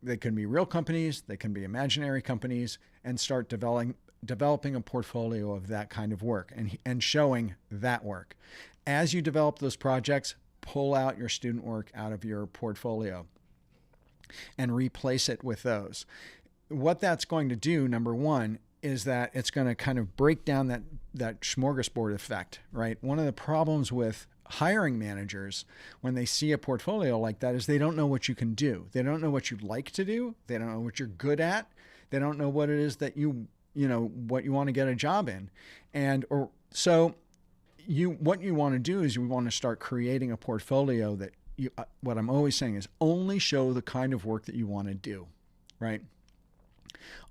They can be real companies, they can be imaginary companies, and start developing a portfolio of that kind of work and showing that work. As you develop those projects, pull out your student work out of your portfolio and replace it with those. What that's going to do, number one, is that it's going to kind of break down that smorgasbord effect, right? One of the problems with hiring managers when they see a portfolio like that is they don't know what you can do. They don't know what you'd like to do. They don't know what you're good at. They don't know what it is that what you want to get a job in. What you want to do is you want to start creating a portfolio that what I'm always saying is only show the kind of work that you want to do, right?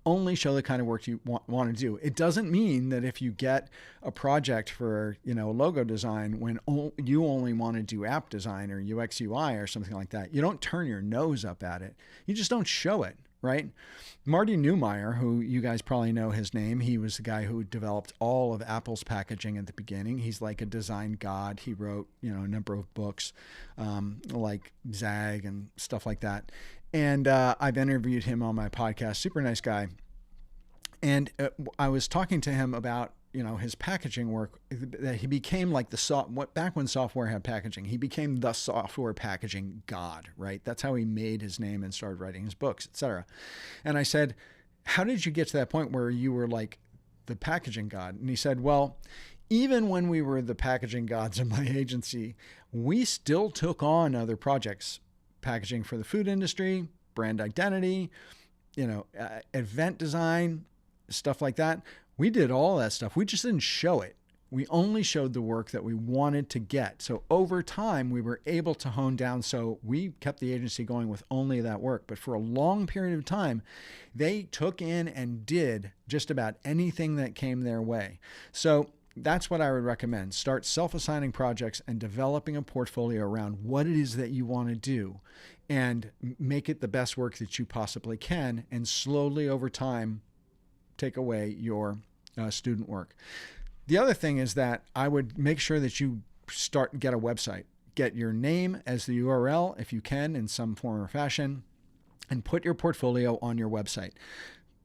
Only show the kind of work you want to do. It doesn't mean that if you get a project for, logo design when you only want to do app design or UX UI or something like that, you don't turn your nose up at it. You just don't show it, right? Marty Neumeier, who you guys probably know his name, he was the guy who developed all of Apple's packaging at the beginning. He's like a design god. He wrote, a number of books like Zag and stuff like that. And I've interviewed him on my podcast. Super nice guy. And I was talking to him about his packaging work, that he became like back when software had packaging, he became the software packaging god, right? That's how he made his name and started writing his books, etc. And I said, how did you get to that point where you were like the packaging god? And he said, well, even when we were the packaging gods in my agency, we still took on other projects, packaging for the food industry, brand identity, event design, stuff like that. We did all that stuff. We just didn't show it. We only showed the work that we wanted to get. So over time, we were able to hone down. So we kept the agency going with only that work. But for a long period of time, they took in and did just about anything that came their way. So that's what I would recommend. Start self-assigning projects and developing a portfolio around what it is that you want to do, and make it the best work that you possibly can. And slowly over time, take away your student work. The other thing is that I would make sure that you get a website. Get your name as the URL if you can in some form or fashion, and put your portfolio on your website.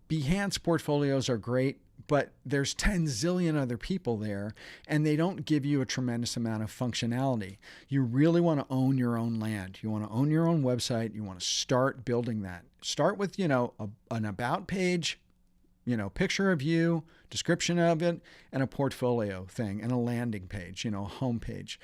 Behance portfolios are great, but there's 10 zillion other people there, and they don't give you a tremendous amount of functionality. You really want to own your own land. You want to own your own website. You want to start building that. Start with, an about page, picture of you, description of it, and a portfolio thing, and a landing page, a home page.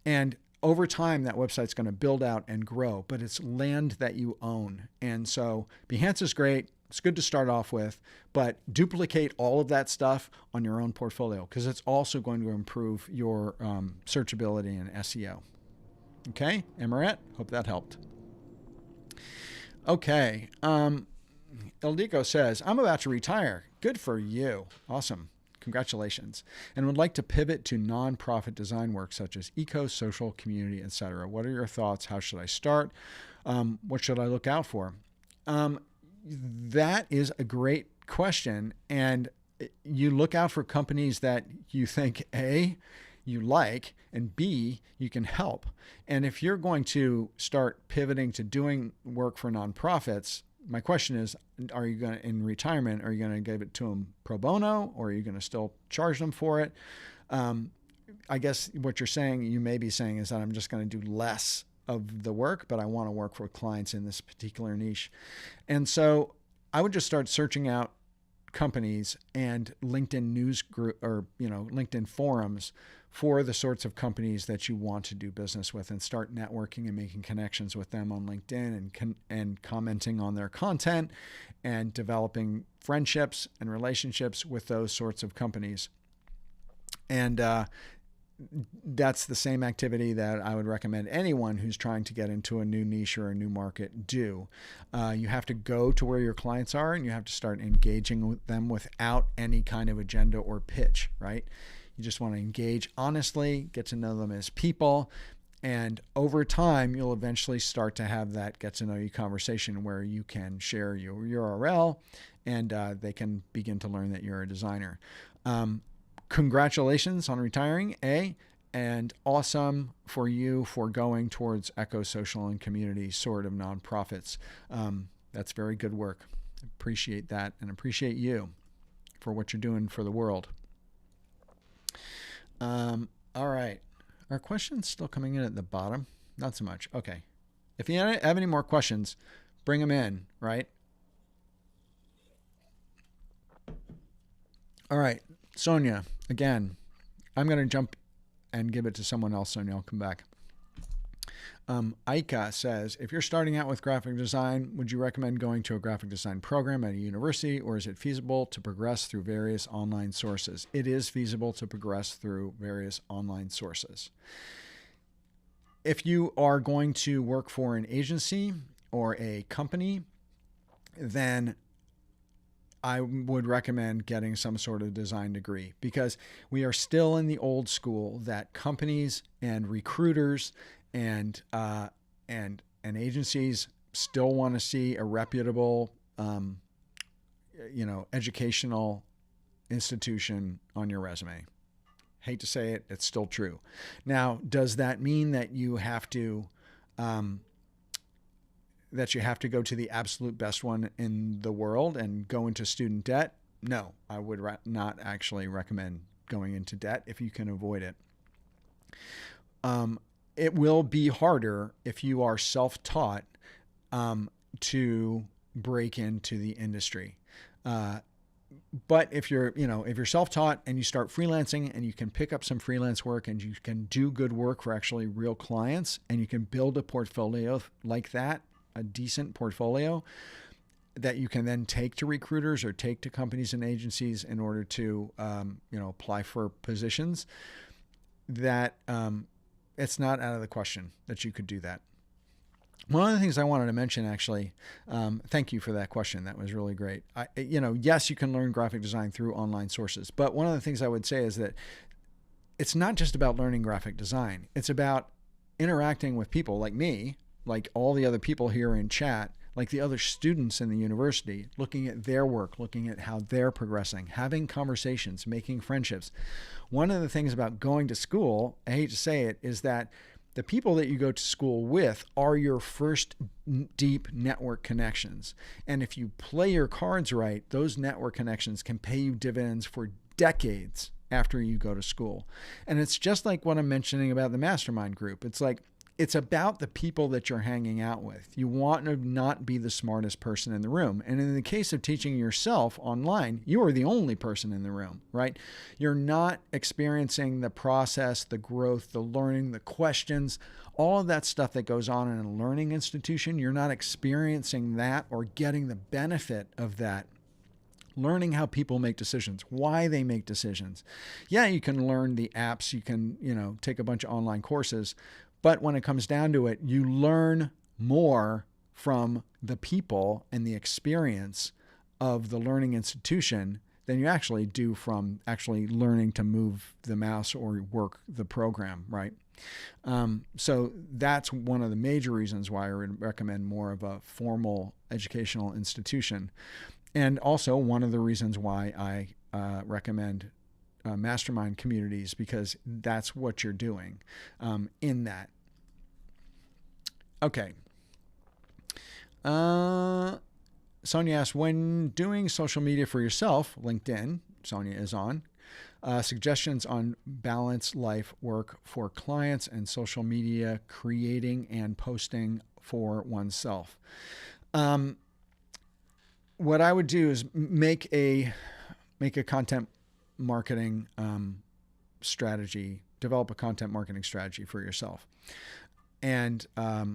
And over time, that website's going to build out and grow, but it's land that you own. And so Behance is great. It's good to start off with, but duplicate all of that stuff on your own portfolio, because it's also going to improve your searchability and SEO. Okay, Amaret, hope that helped. Okay, Ildiko says, I'm about to retire. Good for you. Awesome. Congratulations. And would like to pivot to nonprofit design work such as eco, social, community, etc. What are your thoughts? How should I start? What should I look out for? That is a great question. And you look out for companies that you think, A, you like, and B, you can help. And if you're going to start pivoting to doing work for nonprofits, my question is, are you going to, in retirement, are you going to give it to them pro bono, or are you going to still charge them for it? I guess what you may be saying is that I'm just going to do less of the work, but I want to work for clients in this particular niche. And so I would just start searching out companies and LinkedIn news group, or LinkedIn forums for the sorts of companies that you want to do business with, and start networking and making connections with them on LinkedIn, and commenting on their content and developing friendships and relationships with those sorts of companies. And that's the same activity that I would recommend anyone who's trying to get into a new niche or a new market do. You have to go to where your clients are, and you have to start engaging with them without any kind of agenda or pitch, right? You just want to engage honestly, get to know them as people, And over time, you'll eventually start to have that get to know you conversation where you can share your URL and they can begin to learn that you're a designer. Congratulations on retiring, and awesome for you for going towards eco-social and community sort of nonprofits. That's very good work. Appreciate that and appreciate you for what you're doing for the world. All right. Are questions still coming in at the bottom? Not so much. Okay. If you have any more questions, bring them in, right? All right. Sonia, again, I'm going to jump and give it to someone else. Sonia, I'll come back. Aika says, if you're starting out with graphic design, would you recommend going to a graphic design program at a university, or is it feasible to progress through various online sources? It is feasible to progress through various online sources. If you are going to work for an agency or a company, then I would recommend getting some sort of design degree, because we are still in the old school that companies and recruiters and agencies still want to see a reputable, educational institution on your resume. Hate to say it, it's still true. Now, does that mean that you have to go to the absolute best one in the world and go into student debt? No, I would not actually recommend going into debt if you can avoid it. It will be harder if you are self-taught to break into the industry. But if you're self-taught and you start freelancing and you can pick up some freelance work and you can do good work for actually real clients and you can build a portfolio like that, a decent portfolio that you can then take to recruiters or take to companies and agencies in order to, apply for positions, that it's not out of the question that you could do that. One of the things I wanted to mention, actually, thank you for that question. That was really great. Yes, you can learn graphic design through online sources, but one of the things I would say is that it's not just about learning graphic design. It's about interacting with people like me, like all the other people here in chat, like the other students in the university, looking at their work, looking at how they're progressing, having conversations, making friendships. One of the things about going to school, I hate to say it, is that the people that you go to school with are your first deep network connections. And if you play your cards right, those network connections can pay you dividends for decades after you go to school. And it's just like what I'm mentioning about the mastermind group. It's about the people that you're hanging out with. You want to not be the smartest person in the room. And in the case of teaching yourself online, you are the only person in the room, right? You're not experiencing the process, the growth, the learning, the questions, all of that stuff that goes on in a learning institution. You're not experiencing that or getting the benefit of that. Learning how people make decisions, why they make decisions. Yeah, you can learn the apps, you can, take a bunch of online courses, but when it comes down to it, you learn more from the people and the experience of the learning institution than you actually do from actually learning to move the mouse or work the program, right? So that's one of the major reasons why I would recommend more of a formal educational institution. And also one of the reasons why I recommend mastermind communities, because that's what you're doing in that. Okay. Sonia asks, when doing social media for yourself, LinkedIn, Sonia is on, suggestions on balance life work for clients and social media creating and posting for oneself. What I would do is make a content marketing strategy, develop a content marketing strategy for yourself, and a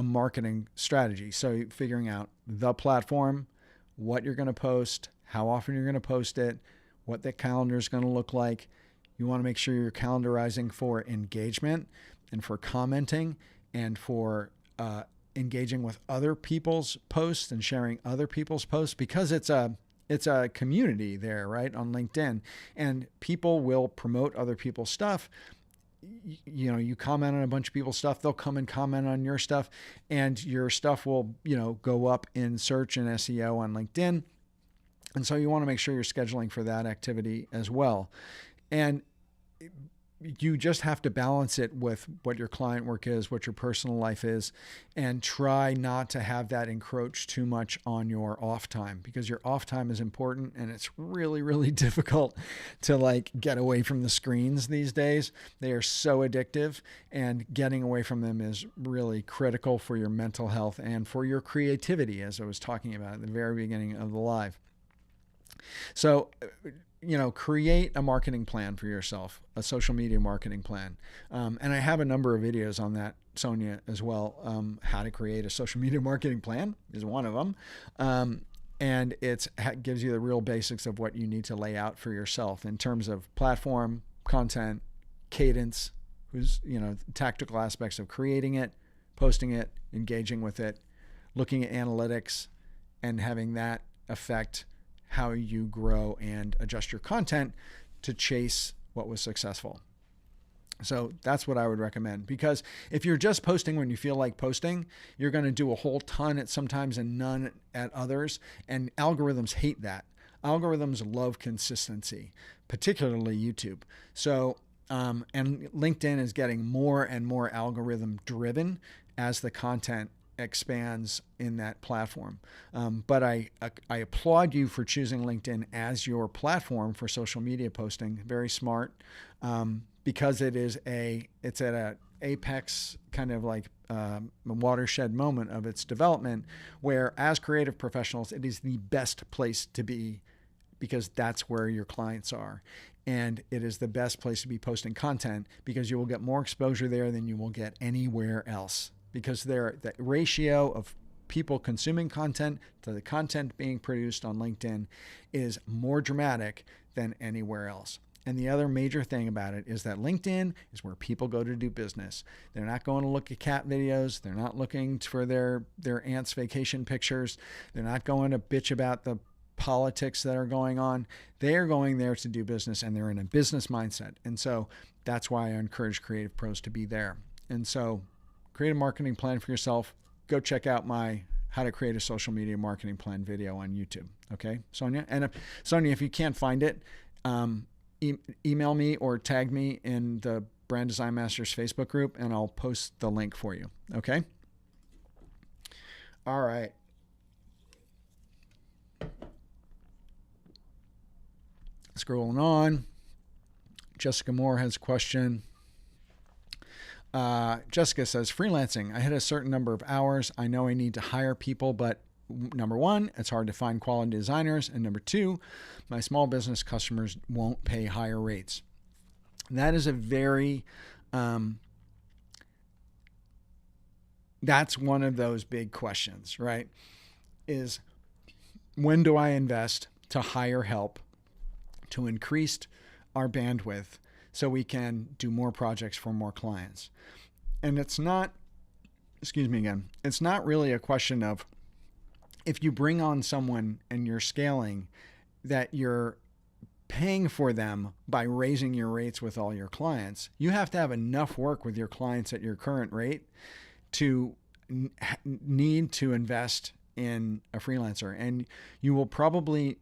marketing strategy. So figuring out the platform, what you're going to post, how often you're going to post it, what the calendar is going to look like. You want to make sure you're calendarizing for engagement and for commenting and for engaging with other people's posts and sharing other people's posts, because it's a community there, right, on LinkedIn, and people will promote other people's stuff. you comment on a bunch of people's stuff, they'll come and comment on your stuff, and your stuff will, go up in search and SEO on LinkedIn. And so you want to make sure you're scheduling for that activity as well. And you just have to balance it with what your client work is, what your personal life is, and try not to have that encroach too much on your off time, because your off time is important, and it's really, really difficult to get away from the screens these days. They are so addictive, and getting away from them is really critical for your mental health and for your creativity, as I was talking about at the very beginning of the live. So, create a marketing plan for yourself, a social media marketing plan. And I have a number of videos on that, Sonia, as well. How to create a social media marketing plan is one of them. And it gives you the real basics of what you need to lay out for yourself in terms of platform, content, cadence, tactical aspects of creating it, posting it, engaging with it, looking at analytics, and having that affect how you grow and adjust your content to chase what was successful. So that's what I would recommend, because if you're just posting when you feel like posting, you're going to do a whole ton at sometimes and none at others. And algorithms hate that. Algorithms love consistency, particularly YouTube. So, and LinkedIn is getting more and more algorithm driven as the content expands in that platform. But I applaud you for choosing LinkedIn as your platform for social media posting. Very smart, because it's at a apex kind of watershed moment of its development, where as creative professionals, it is the best place to be, because that's where your clients are. And it is the best place to be posting content, because you will get more exposure there than you will get anywhere else. Because the ratio of people consuming content to the content being produced on LinkedIn is more dramatic than anywhere else. And the other major thing about it is that LinkedIn is where people go to do business. They're not going to look at cat videos. They're not looking for their aunt's vacation pictures. They're not going to bitch about the politics that are going on. They are going there to do business, and they're in a business mindset. And so that's why I encourage creative pros to be there. And so create a marketing plan for yourself. Go check out my how to create a social media marketing plan video on YouTube. Okay, Sonia? And Sonia, if you can't find it, email me or tag me in the Brand Design Masters Facebook group, and I'll post the link for you. Okay? All right. Scrolling on. Jessica Moore has a question. Jessica says, freelancing. I hit a certain number of hours. I know I need to hire people, but number one, it's hard to find quality designers. And number two, my small business customers won't pay higher rates. And that is a very, that's one of those big questions, right? Is when do I invest to hire help to increase our bandwidth so we can do more projects for more clients? And it's not, it's not really a question of if you bring on someone and you're scaling, that you're paying for them by raising your rates with all your clients. You have to have enough work with your clients at your current rate to need to invest in a freelancer. And you will probably,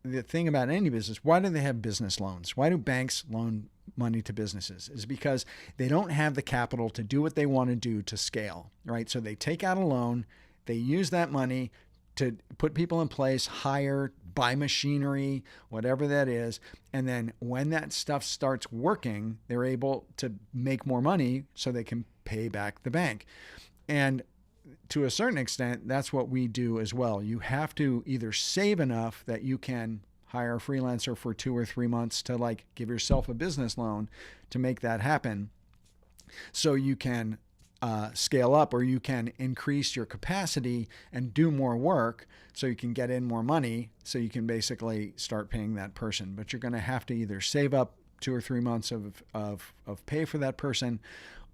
the thing about any business, why do they have business loans? Why do banks loan money to businesses? Is because they don't have the capital to do what they want to do to scale, right? So they take out a loan, they use that money to put people in place, hire, buy machinery, whatever that is. And then when that stuff starts working, they're able to make more money so they can pay back the bank. And to a certain extent, that's what we do as well. You have to either save enough that you can hire a freelancer for 2 or 3 months to give yourself a business loan to make that happen, so you can scale up, or you can increase your capacity and do more work so you can get in more money, so you can basically start paying that person. But you're going to have to either save up 2 or 3 months of pay for that person,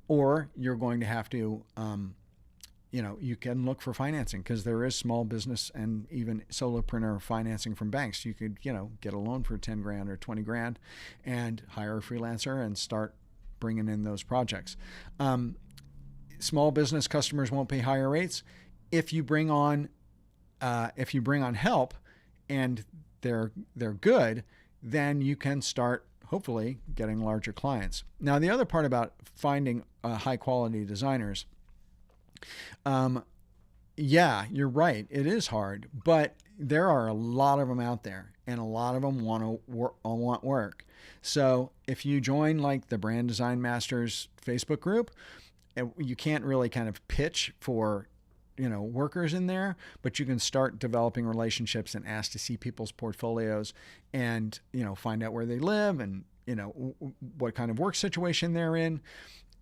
or you're going to have to you can look for financing, because there is small business and even solopreneur financing from banks. You could, get a loan for 10 grand or 20 grand and hire a freelancer and start bringing in those projects. Small business customers won't pay higher rates. If you bring on help and they're good, then you can start hopefully getting larger clients. Now, the other part about finding high quality designers, yeah, you're right. It is hard, but there are a lot of them out there, and a lot of them want work. So if you join like the Brand Design Masters Facebook group, you can't really kind of pitch for workers in there, but you can start developing relationships and ask to see people's portfolios and, find out where they live and, what kind of work situation they're in,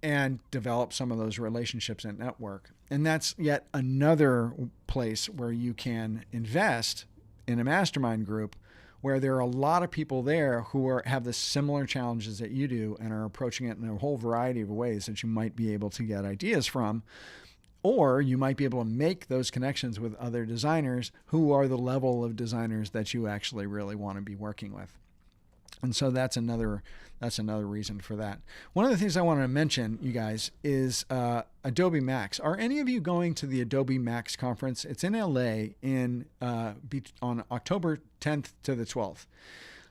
and develop some of those relationships and network. And that's yet another place where you can invest in a mastermind group where there are a lot of people there who have the similar challenges that you do and are approaching it in a whole variety of ways that you might be able to get ideas from. Or you might be able to make those connections with other designers who are the level of designers that you actually really want to be working with. And so that's another reason for that. One of the things I wanted to mention, you guys, is Adobe Max. Are any of you going to the Adobe Max conference? It's in LA on October 10th to the 12th.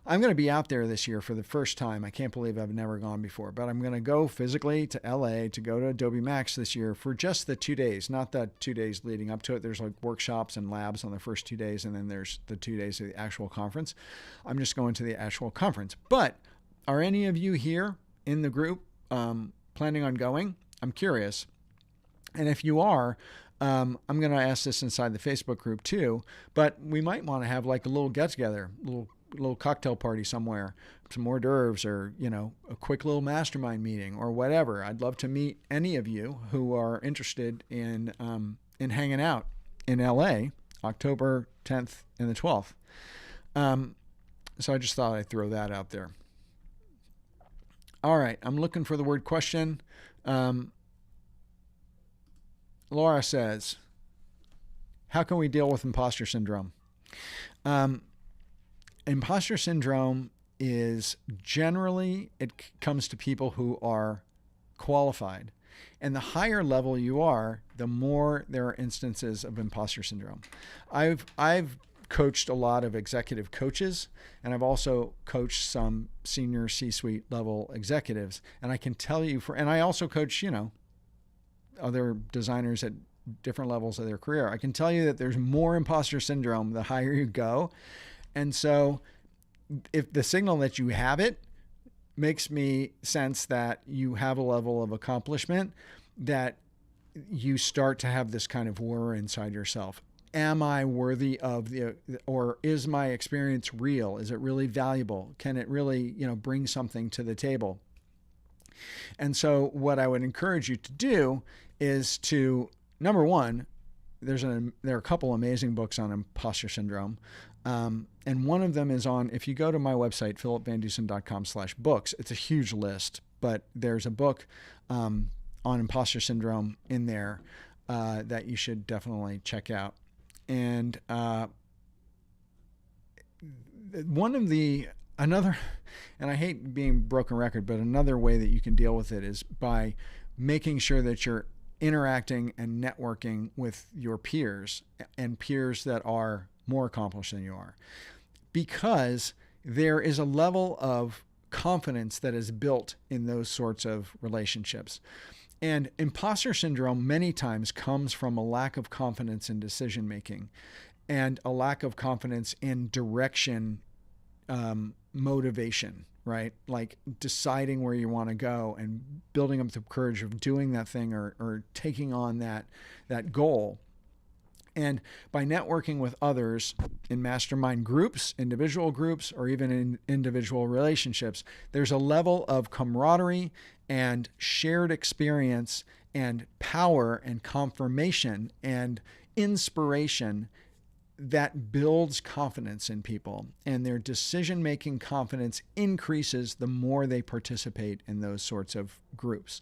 I'm going to be out there this year for the first time. I can't believe I've never gone before, but I'm going to go physically to LA to go to Adobe Max this year for just the 2 days, not the 2 days leading up to it. There's like workshops and labs on the first 2 days, and then there's the 2 days of the actual conference. I'm just going to the actual conference. But are any of you here in the group planning on going? I'm curious. And if you are, I'm going to ask this inside the Facebook group too, but we might want to have like a little get together, little cocktail party somewhere, some hors d'oeuvres, or a quick little mastermind meeting or whatever. I'd love to meet any of you who are interested in hanging out in LA, October 10th and the 12th. So I just thought I'd throw that out there. All right, I'm looking for the word question. Laura says, how can we deal with imposter syndrome? Imposter syndrome is generally, it comes to people who are qualified. And the higher level you are, the more there are instances of imposter syndrome. I've coached a lot of executive coaches, and I've also coached some senior C-suite level executives. And I can tell you and I also coach, other designers at different levels of their career. I can tell you that there's more imposter syndrome the higher you go. And so if the signal that you have it makes me sense that you have a level of accomplishment, that you start to have this kind of war inside yourself. Am I worthy of or is my experience real? Is it really valuable? Can it really, bring something to the table? And so what I would encourage you to do is to, number one, there are a couple amazing books on imposter syndrome. And one of them is if you go to my website, philipvandusen.com/books, it's a huge list, but there's a book on imposter syndrome in there that you should definitely check out. And another, and I hate being broken record, but another way that you can deal with it is by making sure that you're interacting and networking with your peers, and peers that are more accomplished than you are, because there is a level of confidence that is built in those sorts of relationships. And imposter syndrome many times comes from a lack of confidence in decision making and a lack of confidence in direction, motivation, right? Like deciding where you want to go and building up the courage of doing that thing or taking on that goal. And by networking with others in mastermind groups, individual groups, or even in individual relationships, there's a level of camaraderie and shared experience and power and confirmation and inspiration that builds confidence in people, and their decision-making confidence increases the more they participate in those sorts of groups.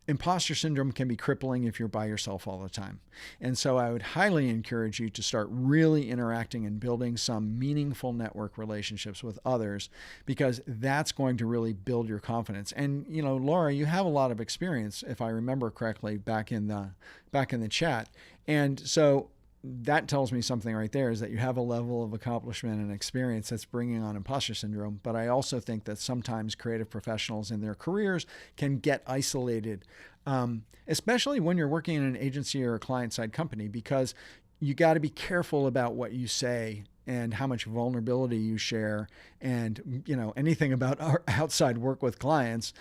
imposter syndrome can be crippling if you're by yourself all the time. And so I would highly encourage you to start really interacting and building some meaningful network relationships with others, because that's going to really build your confidence. And, you know, Laura, you have a lot of experience, if I remember correctly, back in the chat. And so that tells me something right there, is that you have a level of accomplishment and experience that's bringing on imposter syndrome. But I also think that sometimes creative professionals in their careers can get isolated, especially when you're working in an agency or a client-side company, because you got to be careful about what you say and how much vulnerability you share, and, you know, anything about our outside work with clients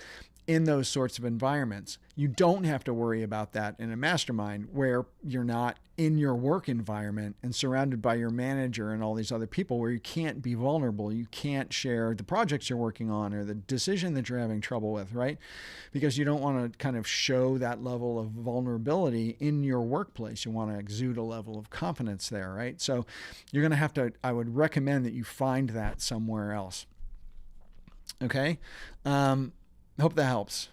in those sorts of environments. You don't have to worry about that in a mastermind where you're not in your work environment and surrounded by your manager and all these other people, where you can't be vulnerable. You can't share the projects you're working on or the decision that you're having trouble with, right? Because you don't want to kind of show that level of vulnerability in your workplace. You want to exude a level of confidence there, right? So you're going to have to, I would recommend that you find that somewhere else. Okay? Hope that helps.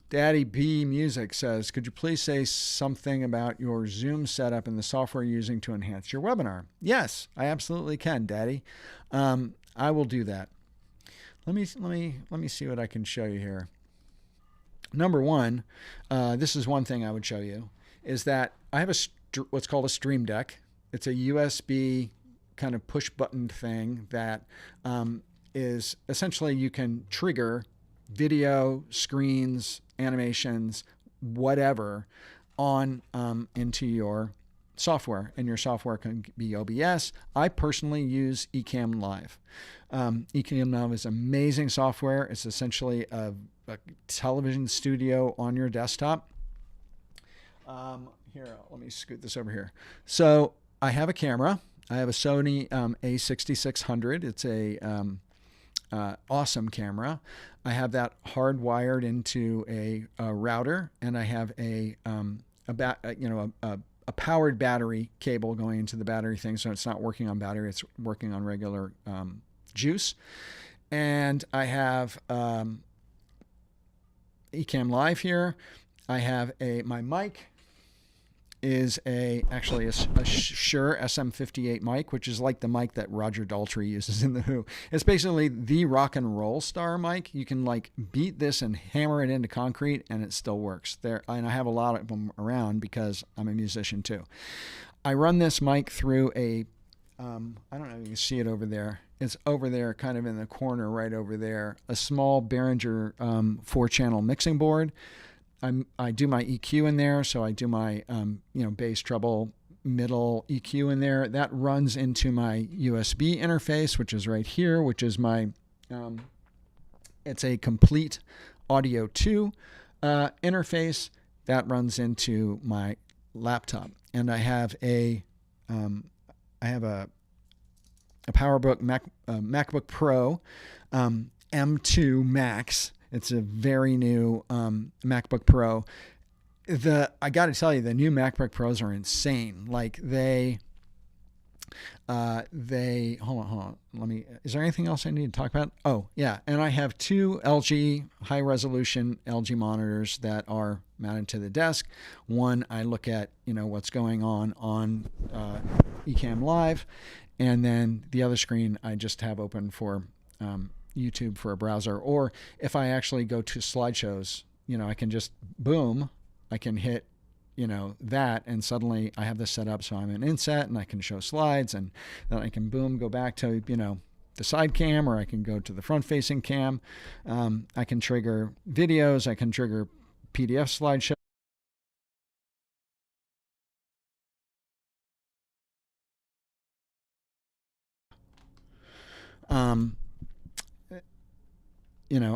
Daddy B Music says, could you please say something about your Zoom setup and the software you're using to enhance your webinar? Yes, I absolutely can, Daddy. I will do that. Let me see what I can show you here. Number one, this is one thing I would show you, is that I have what's called a Stream Deck. It's a USB kind of push button thing that is essentially, you can trigger video, screens, animations, whatever, on into your software, and your software can be OBS. I personally use Ecamm Live. Ecamm Live is amazing software. It's essentially a television studio on your desktop. Here, let me scoot this over here. So I have a camera. I have a Sony A6600. It's a awesome camera. I have that hardwired into a router, and I have a powered battery cable going into the battery thing, so it's not working on battery, it's working on regular juice. And I have Ecamm Live here. I have my mic is actually a Shure SM58 mic, which is like the mic that Roger Daltrey uses in The Who. It's basically the rock and roll star mic. You can like beat this and hammer it into concrete and it still works. And I have a lot of them around because I'm a musician too. I run this mic through I don't know if you can see it over there. It's over there, kind of in the corner right over there, a small Behringer 4-channel mixing board. I do my EQ in there, so I do my bass, treble, middle EQ in there. That runs into my USB interface, which is right here, which is my it's a Complete Audio 2 interface that runs into my laptop, and I have a PowerBook MacBook Pro M2 Max. It's a very new MacBook Pro. I got to tell you, the new MacBook Pros are insane. Like they hold on. Is there anything else I need to talk about? Oh yeah, and I have two LG high resolution LG monitors that are mounted to the desk. One, I look at what's going on Ecamm Live, and then the other screen I just have open for YouTube for a browser. Or if I actually go to slideshows, I can just I can hit that, and suddenly I have this set up so I'm in inset and I can show slides, and then I can go back to the side cam, or I can go to the front facing cam. I can trigger videos, I can trigger PDF slideshow.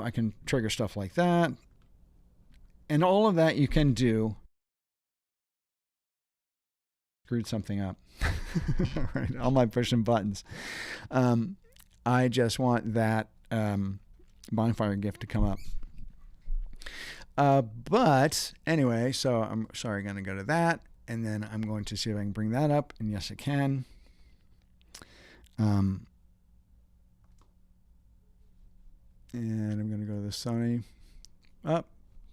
I can trigger stuff like that. And all of that you can do. Screwed something up. Right, all my pushing buttons. I just want that bonfire gift to come up. But anyway, so I'm going to go to that, and then I'm going to see if I can bring that up. And yes, I can. And I'm going to go to the Sony.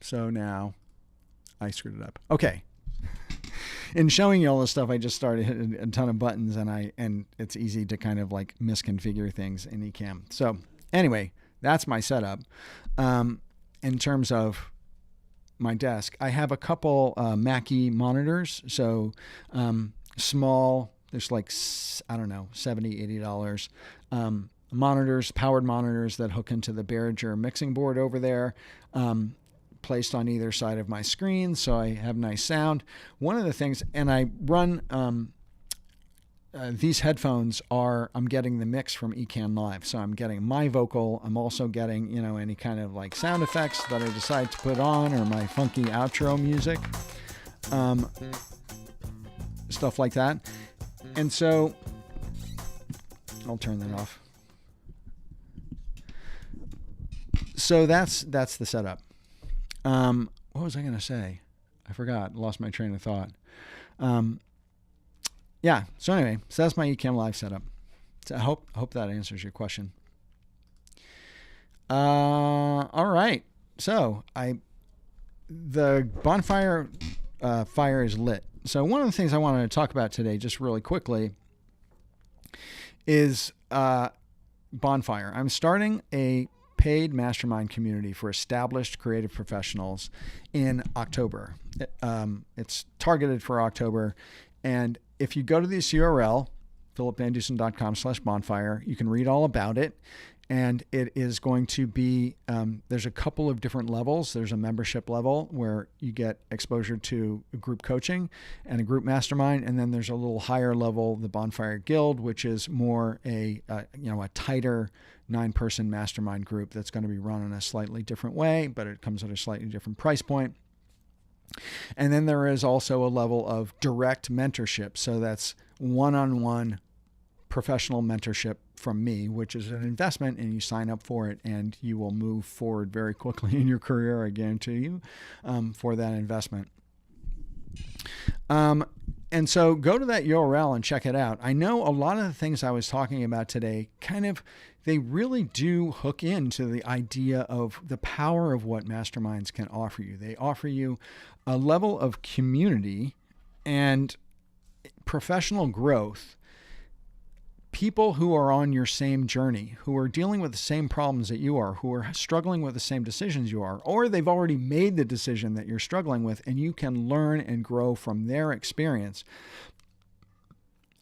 So now I screwed it up. Okay. In showing you all this stuff, I just started hitting a ton of buttons, and it's easy to kind of like misconfigure things in Ecamm. So anyway, that's my setup. In terms of my desk, I have a couple Mackie monitors. So small, there's like, I don't know, $70, $80 monitors, powered monitors that hook into the Behringer mixing board over there. Placed on either side of my screen, so I have nice sound. One of the things, and I run these headphones I'm getting the mix from Ecamm Live, so I'm getting my vocal. I'm also getting, any kind of like sound effects that I decide to put on, or my funky outro music, stuff like that. And so I'll turn that off. So that's the setup. What was I going to say? I forgot. Lost my train of thought. Yeah. So anyway, so that's my Ecamm Live setup. So I hope that answers your question. All right. So the bonfire fire is lit. So one of the things I wanted to talk about today, just really quickly, is bonfire. I'm starting a paid mastermind community for established creative professionals in October. It's targeted for October. And if you go to this URL, philipvandusen.com/bonfire, you can read all about it. And it is going to be, there's a couple of different levels. There's a membership level where you get exposure to group coaching and a group mastermind. And then there's a little higher level, the Bonfire Guild, which is more a tighter 9-person mastermind group that's going to be run in a slightly different way, but it comes at a slightly different price point. And then there is also a level of direct mentorship. So that's one-on-one professional mentorship from me, which is an investment, and you sign up for it and you will move forward very quickly in your career, I guarantee you, for that investment. And so go to that URL and check it out. I know a lot of the things I was talking about today they really do hook into the idea of the power of what masterminds can offer you. They offer you a level of community and professional growth, people who are on your same journey, who are dealing with the same problems that you are, who are struggling with the same decisions you are, or they've already made the decision that you're struggling with, and you can learn and grow from their experience.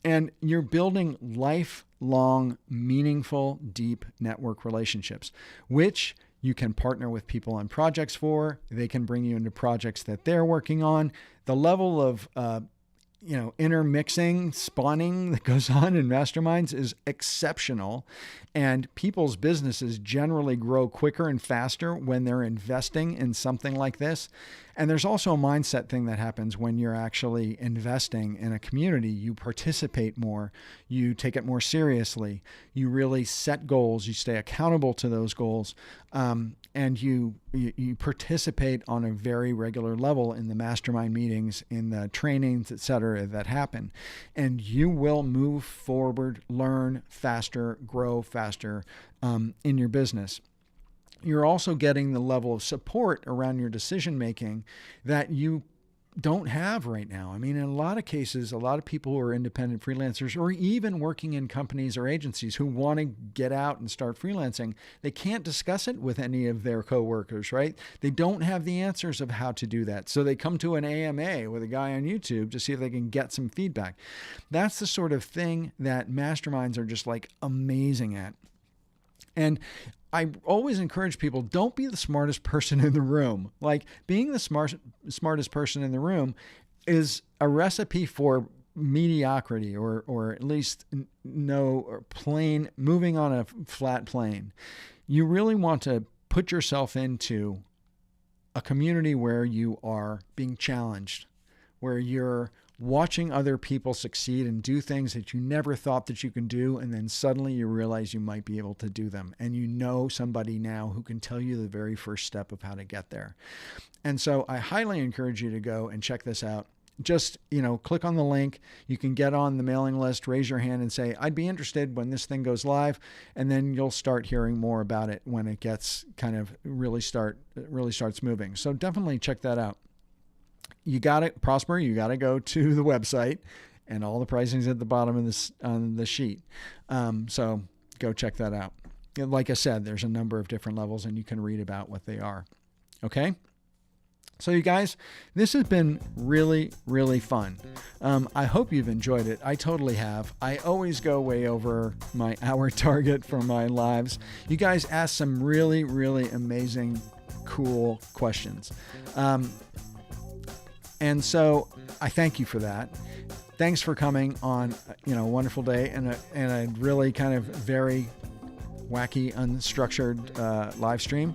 And you're building lifelong, meaningful, deep network relationships, which you can partner with people on projects for. They can bring you into projects that they're working on. The level of intermixing, spawning that goes on in masterminds is exceptional. And people's businesses generally grow quicker and faster when they're investing in something like this. And there's also a mindset thing that happens when you're actually investing in a community. You participate more, you take it more seriously, you really set goals, you stay accountable to those goals, and you participate on a very regular level in the mastermind meetings, in the trainings, etc., that happen. And you will move forward, learn faster, grow faster in your business. You're also getting the level of support around your decision making that you don't have right now. I mean, in a lot of cases, a lot of people who are independent freelancers or even working in companies or agencies who want to get out and start freelancing, they can't discuss it with any of their coworkers, right? They don't have the answers of how to do that. So they come to an AMA with a guy on YouTube to see if they can get some feedback. That's the sort of thing that masterminds are just like amazing at. And I always encourage people, don't be the smartest person in the room. Like, being the smartest person in the room is a recipe for mediocrity, or at least moving on a flat plane. You really want to put yourself into a community where you are being challenged, where you're watching other people succeed and do things that you never thought that you can do, and then suddenly you realize you might be able to do them, and you know somebody now who can tell you the very first step of how to get there. And so I highly encourage you to go and check this out. just, click on the link. You can get on the mailing list, raise your hand and say, I'd be interested when this thing goes live. And then you'll start hearing more about it when it gets kind of really starts moving. So definitely check that out. You got it, Prosper. You got to go to the website, and all the pricing's at the bottom of this on the sheet. So go check that out. Like I said, there's a number of different levels, and you can read about what they are. Okay. So you guys, this has been really, really fun. I hope you've enjoyed it. I totally have. I always go way over my hour target for my lives. You guys asked some really, really amazing, cool questions. And so I thank you for that. Thanks for coming on, a wonderful day and a really kind of very wacky, unstructured live stream.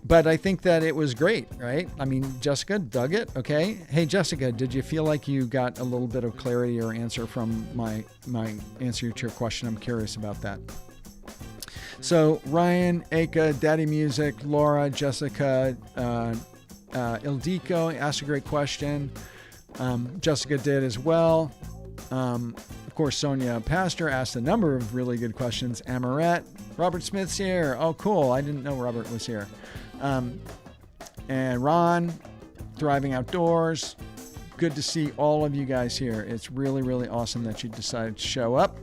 But I think that it was great, right? I mean, Jessica dug it. Okay. Hey, Jessica, did you feel like you got a little bit of clarity or answer from my answer to your question? I'm curious about that. So Ryan, Aka, Daddy Music, Laura, Jessica, Ildiko asked a great question. Jessica did as well. Of course, Sonia Pastor asked a number of really good questions. Amoret, Robert Smith's here. Oh, cool. I didn't know Robert was here. And Ron, Thriving Outdoors. Good to see all of you guys here. It's really, really awesome that you decided to show up.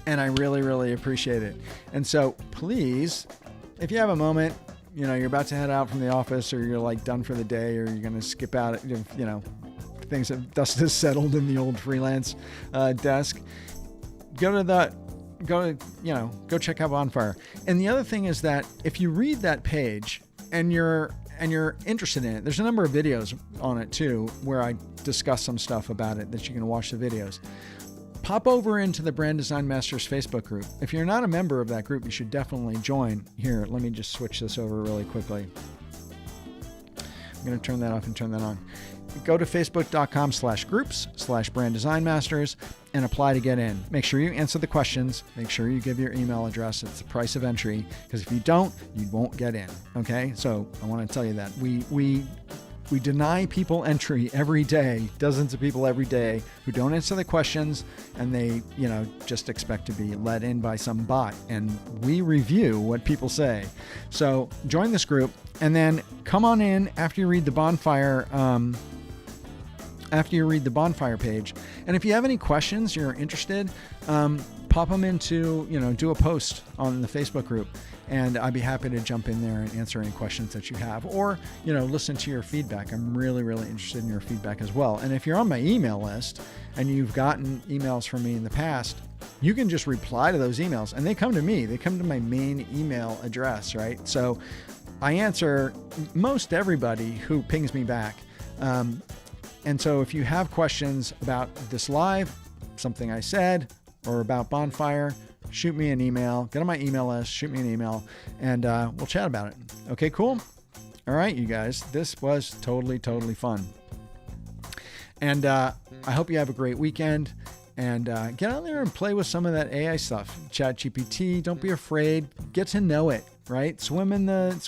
And I really, really appreciate it. And so please, if you have a moment, you're about to head out from the office, or you're like done for the day, or you're going to skip out, things have dust has settled in the old freelance desk. Go check out Bonfire. And the other thing is that if you read that page and you're interested in it, there's a number of videos on it too, where I discuss some stuff about it that you can watch the videos. Pop over into the Brand Design Masters Facebook group. If you're not a member of that group, you should definitely join. Here, let me just switch this over really quickly. I'm going to turn that off and turn that on. Go to facebook.com/groups/Brand Design Masters and apply to get in. Make sure you answer the questions. Make sure you give your email address. It's the price of entry, because if you don't, you won't get in. Okay? So I want to tell you that. We deny people entry every day, dozens of people every day who don't answer the questions, and they, just expect to be let in by some bot. And we review what people say. So join this group, and then come on in after you read the Bonfire page. And if you have any questions, you're interested, pop them into, do a post on the Facebook group, and I'd be happy to jump in there and answer any questions that you have, or, listen to your feedback. I'm really, really interested in your feedback as well. And if you're on my email list and you've gotten emails from me in the past, you can just reply to those emails, and they come to me. They come to my main email address, right? So I answer most everybody who pings me back. And so if you have questions about this live, something I said, or about Bonfire, shoot me an email. Get on my email list, shoot me an email, and we'll chat about it. Okay, cool? All right, you guys. This was totally, totally fun. And I hope you have a great weekend. And get out there and play with some of that AI stuff. ChatGPT, don't be afraid. Get to know it, right? Swim in the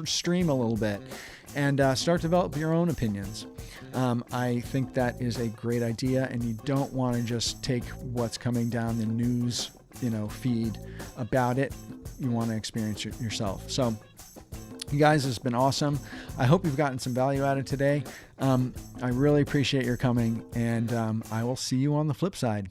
stream a little bit, and start to develop your own opinions. I think that is a great idea, and you don't want to just take what's coming down the news, feed about it. You want to experience it yourself. So, you guys, it's been awesome. I hope you've gotten some value out of today. I really appreciate your coming, and I will see you on the flip side.